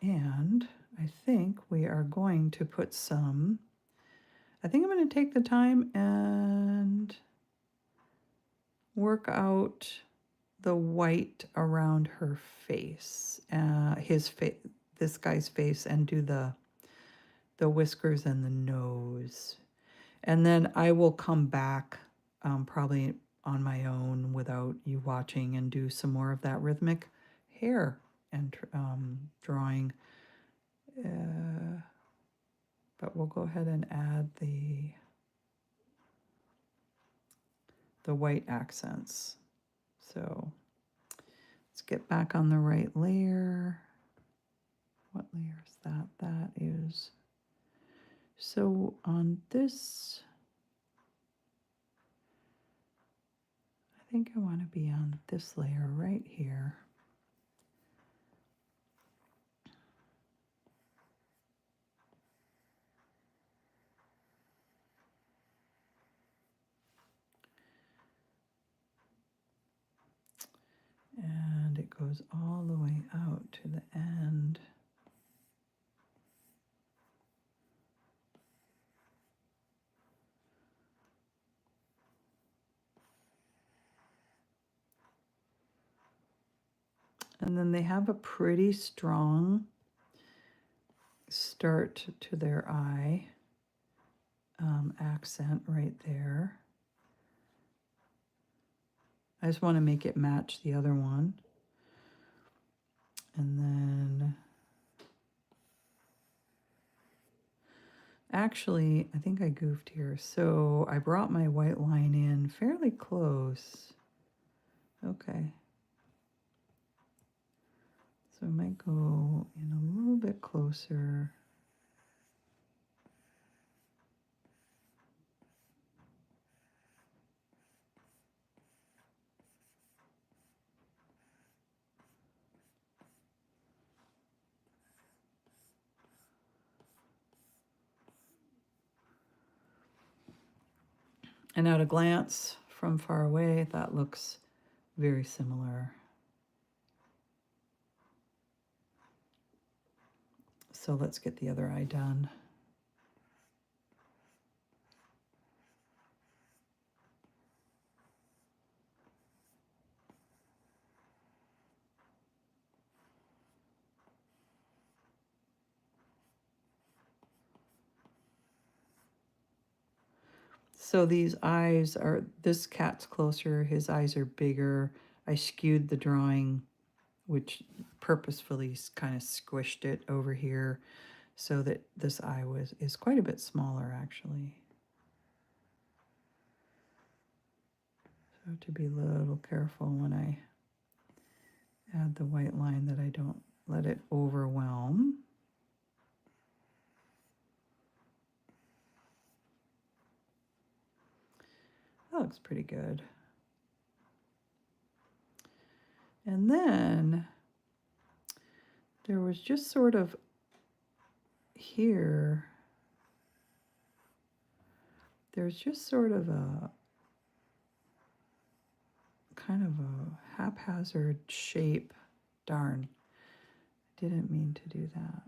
And I think we are going to put some, I think I'm going to take the time and work out the white around her face, this guy's face, and do the whiskers and the nose. And then I will come back probably on my own without you watching and do some more of that rhythmic hair and drawing. But we'll go ahead and add the white accents. So let's get back on the right layer. What layer is that? That is, so on this, I think I want to be on this layer right here. And it goes all the way out to the end. And then they have a pretty strong start to their eye accent right there. I just want to make it match the other one. And then, actually, I think I goofed here. So I brought my white line in fairly close. Okay. So I might go in a little bit closer. And at a glance from far away, that looks very similar. So let's get the other eye done. So these eyes are, this cat's closer, his eyes are bigger. I skewed the drawing, which purposefully kind of squished it over here so that this eye is quite a bit smaller actually. So to be a little careful when I add the white line that I don't let it overwhelm. That looks pretty good. And then there was just sort of here, there's just sort of a kind of a haphazard shape. Darn, didn't mean to do that.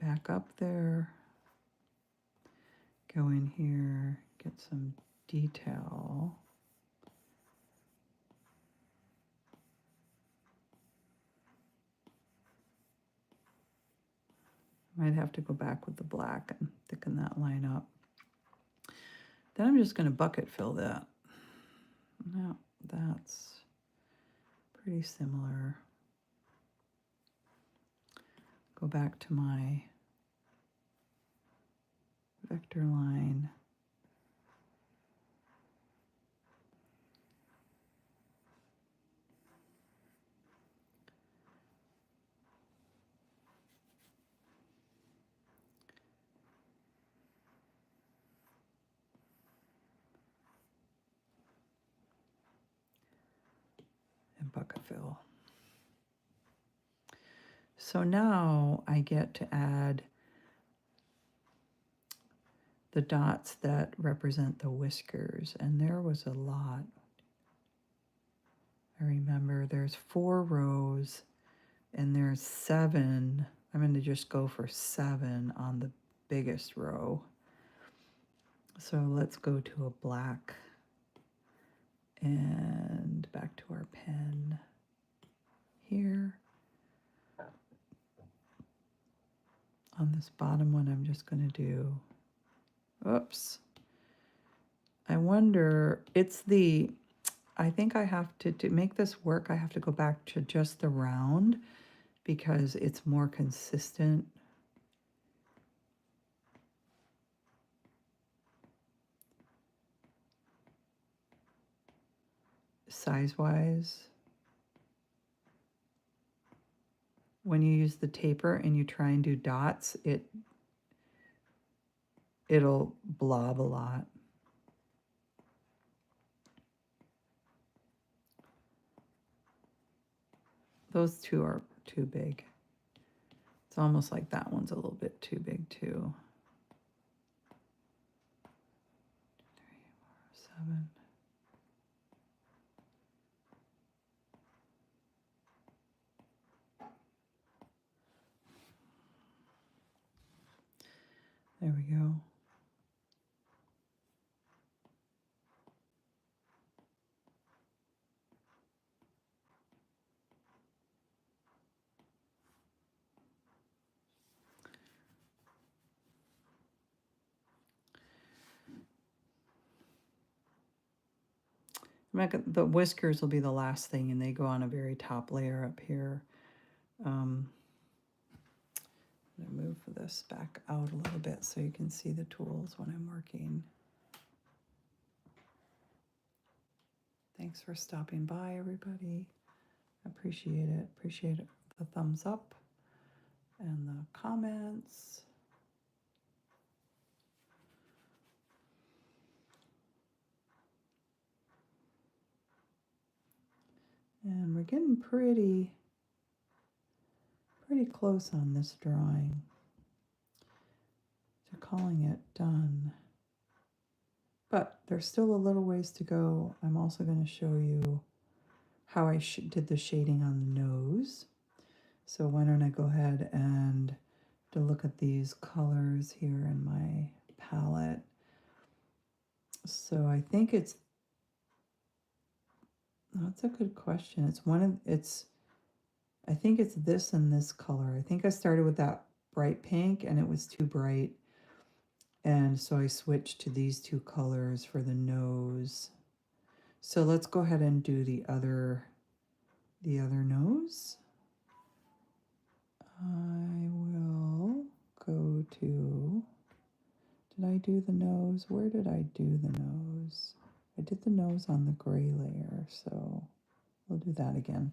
Back up there, go in here, get some detail. Might have to go back with the black and thicken that line up. Then I'm just going to bucket fill that. No, that's pretty similar. Go back to my vector line. And bucket fill. So now I get to add the dots that represent the whiskers, and there was a lot. I remember there's 4 rows and there's 7. I'm going to just go for 7 on the biggest row. So let's go to a black and back to our pen here. On this bottom one, I'm just going to do, oops. I wonder, it's the, I think I have to make this work, I have to go back to just the round because it's more consistent. Size-wise. When you use the taper and you try and do dots, it'll blob a lot. Those two are too big. It's almost like that one's a little bit too big too. 3, 4, 7. There we go. The whiskers will be the last thing, and they go on a very top layer up here. I'm going to move this back out a little bit so you can see the tools when I'm working. Thanks for stopping by, everybody. Appreciate it. Appreciate it. The thumbs up and the comments. And we're getting pretty close on this drawing to calling it done. But there's still a little ways to go. I'm also going to show you how I did the shading on the nose. So why don't I go ahead and to look at these colors here in my palette. So I think that's a good question. I think it's this and this color. I think I started with that bright pink and it was too bright. And so I switched to these two colors for the nose. So let's go ahead and do the other nose. I will go to, did I do the nose? Where did I do the nose? I did the nose on the gray layer, so we'll do that again.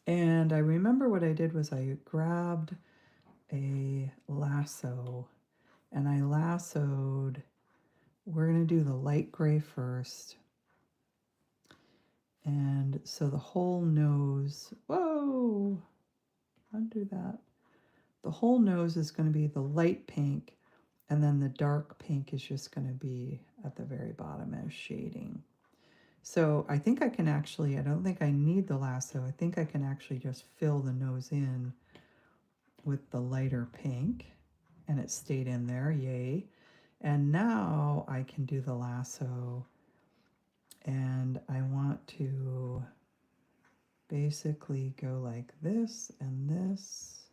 And I remember what I did was I grabbed a lasso and I lassoed, we're going to do the light gray first. And so the whole nose, whoa, undo that. The whole nose is going to be the light pink, and then the dark pink is just going to be at the very bottom as shading. So I think I can actually, I don't think I need the lasso. I think I can actually just fill the nose in with the lighter pink, and it stayed in there, yay. And now I can do the lasso, and I want to basically go like this and this,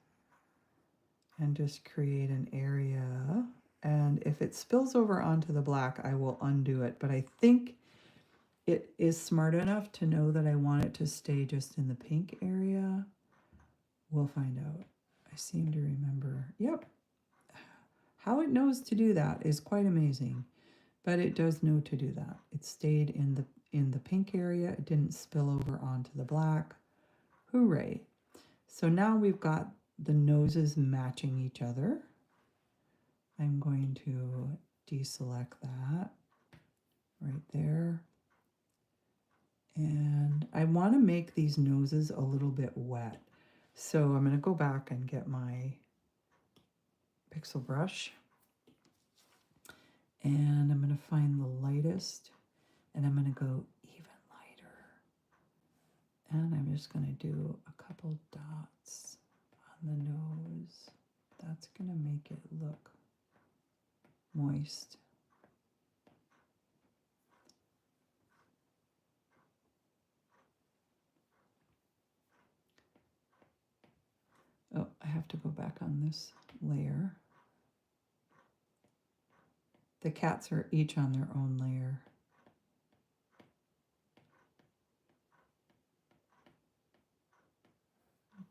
and just create an area. And if it spills over onto the black, I will undo it. But I think it is smart enough to know that I want it to stay just in the pink area. We'll find out. I seem to remember. Yep. How it knows to do that is quite amazing. But it does know to do that. It stayed in the pink area. It didn't spill over onto the black. Hooray. So now we've got the noses matching each other. I'm going to deselect that right there. And I want to make these noses a little bit wet. So I'm going to go back and get my pixel brush. And I'm going to find the lightest. And I'm going to go even lighter. And I'm just going to do a couple dots on the nose. That's going to make it look moist. Oh, I have to go back on this layer. The cats are each on their own layer.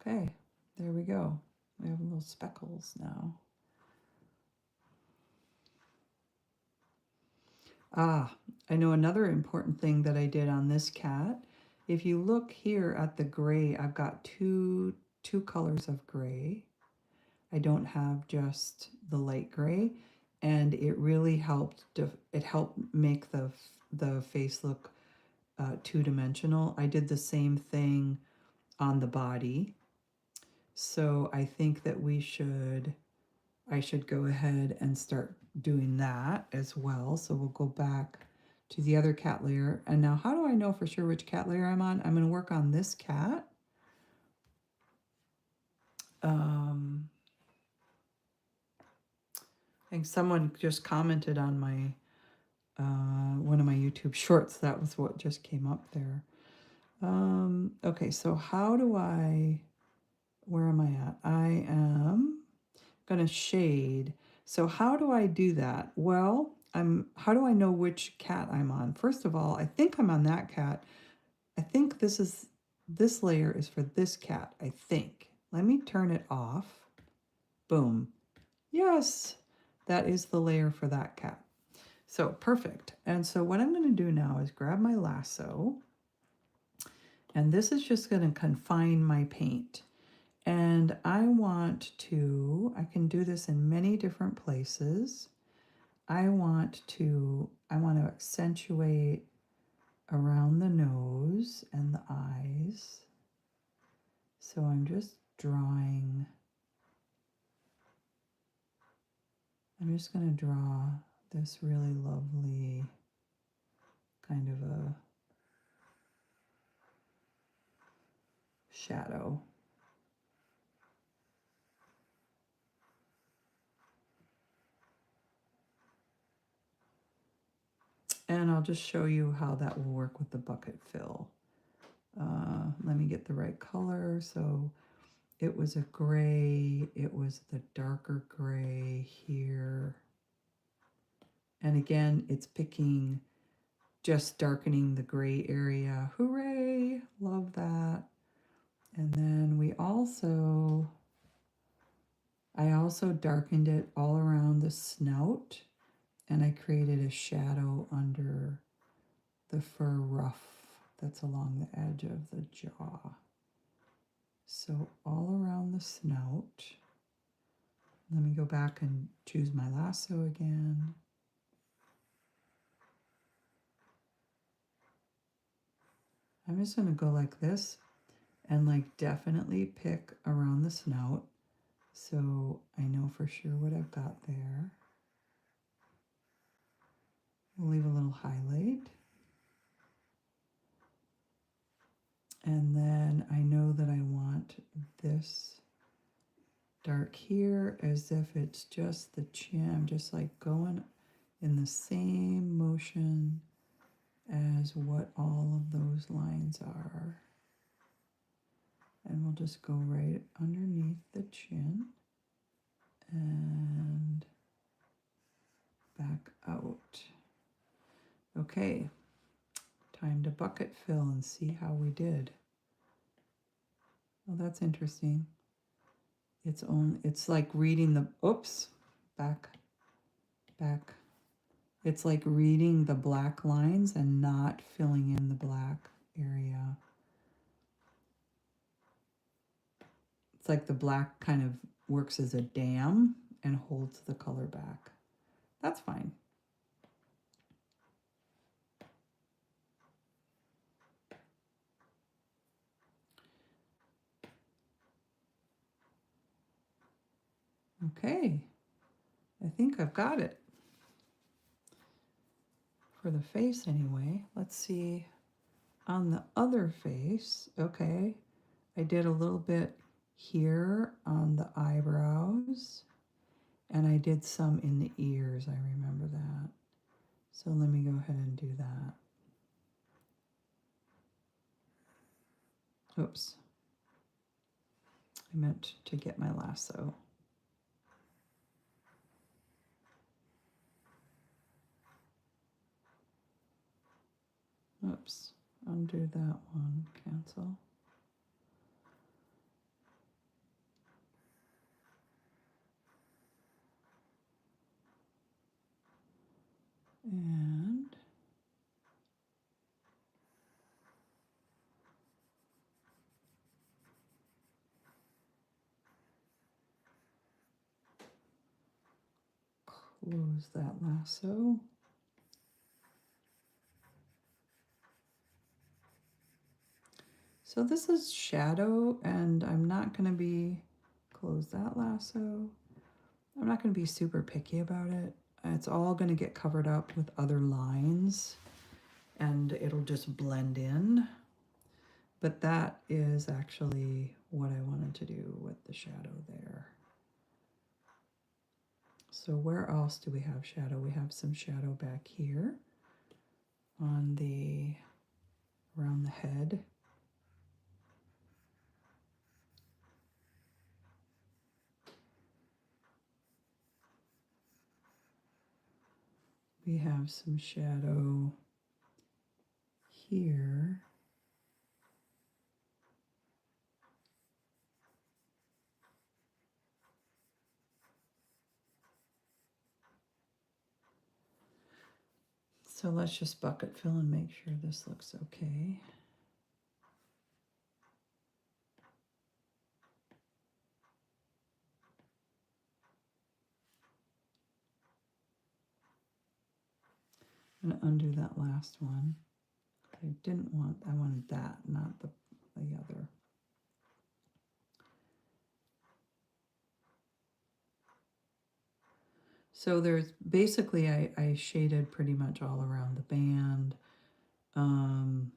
Okay, there we go. We have little speckles now. Ah, I know another important thing that I did on this cat. If you look here at the gray, I've got two colors of gray. I don't have just the light gray, and it really helped. It helped make the face look two-dimensional. I did the same thing on the body, so I think that I should go ahead and start doing that as well. So we'll go back to the other cat layer. And now how do I know for sure which cat layer I'm on? I'm going to work on this cat. I think someone just commented on my one of my YouTube shorts. That was what just came up there. Okay, so how do where am I at? I am going to shade. So how do I do that? Well, how do I know which cat I'm on? First of all, I think I'm on that cat. I think this is this layer is for this cat, I think. Let me turn it off. Boom. Yes, that is the layer for that cat. So perfect. And so what I'm going to do now is grab my lasso, and this is just going to confine my paint. And I can do this in many different places. I want to accentuate around the nose and the eyes. So I'm just drawing. I'm just going to draw this really lovely kind of a shadow. And I'll just show you how that will work with the bucket fill. Let me get the right color. So it was a gray, it was the darker gray here. And again, it's picking, just darkening the gray area. Hooray, love that. And then I also darkened it all around the snout, and I created a shadow under the fur ruff that's along the edge of the jaw. So all around the snout. Let me go back and choose my lasso again. I'm just going to go like this and like definitely pick around the snout so I know for sure what I've got there. We'll leave a little highlight. And then I know that I want this dark here as if it's just the chin. I'm just like going in the same motion as what all of those lines are. And we'll just go right underneath the chin and back out. Okay, time to bucket fill and see how we did. Well, that's interesting. It's like reading the, oops, back. It's like reading the black lines and not filling in the black area. It's like the black kind of works as a dam and holds the color back. That's fine. Okay, I think I've got it. For the face anyway. Let's see on the other face. Okay, I did a little bit here on the eyebrows, and I did some in the ears, I remember that. So let me go ahead and do that. Oops. I meant to get my lasso. Oops. Undo that one. Cancel. And close that lasso. So this is shadow, and I'm not going to be, close that lasso. I'm not going to be super picky about it. It's all going to get covered up with other lines, and it'll just blend in. But that is actually what I wanted to do with the shadow there. So where else do we have shadow? We have some shadow back here on the, around the head. We have some shadow here. So let's just bucket fill and make sure this looks okay. I'm going to undo that last one. I wanted that, not the other. So there's basically, I shaded pretty much all around the band. And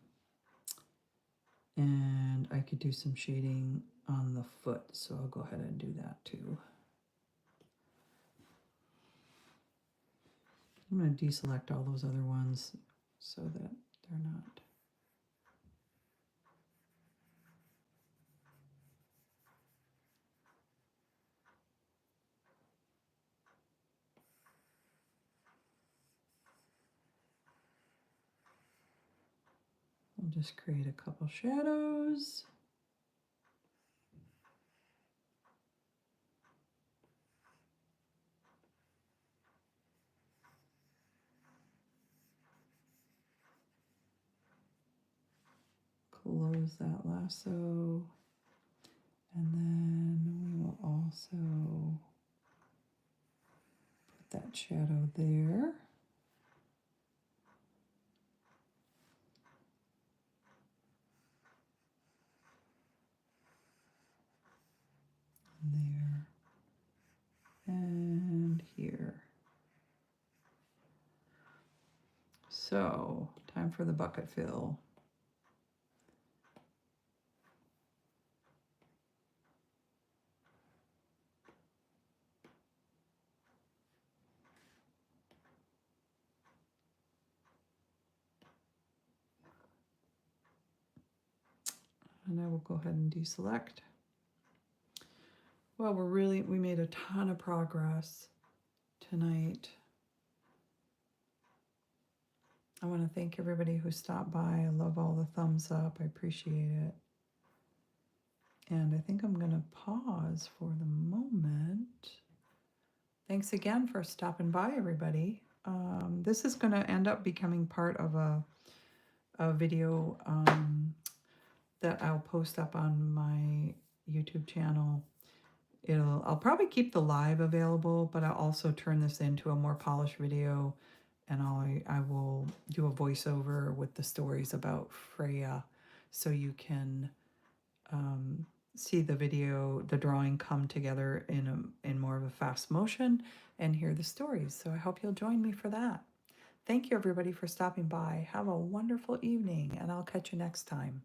I could do some shading on the foot, so I'll go ahead and do that too. I'm going to deselect all those other ones so that they're not. We'll just create a couple shadows. Close that lasso. And then we will also put that shadow there. There. And here. So, time for the bucket fill. And I will go ahead and deselect. Well, we made a ton of progress tonight. I want to thank everybody who stopped by. I love all the thumbs up. I appreciate it. And I think I'm going to pause for the moment. Thanks again for stopping by, everybody. This is going to end up becoming part of a video that I'll post up on my YouTube channel. I'll probably keep the live available, but I'll also turn this into a more polished video, and I will do a voiceover with the stories about Freya, so you can see the video, the drawing come together in more of a fast motion and hear the stories. So I hope you'll join me for that. Thank you, everybody, for stopping by. Have a wonderful evening, and I'll catch you next time.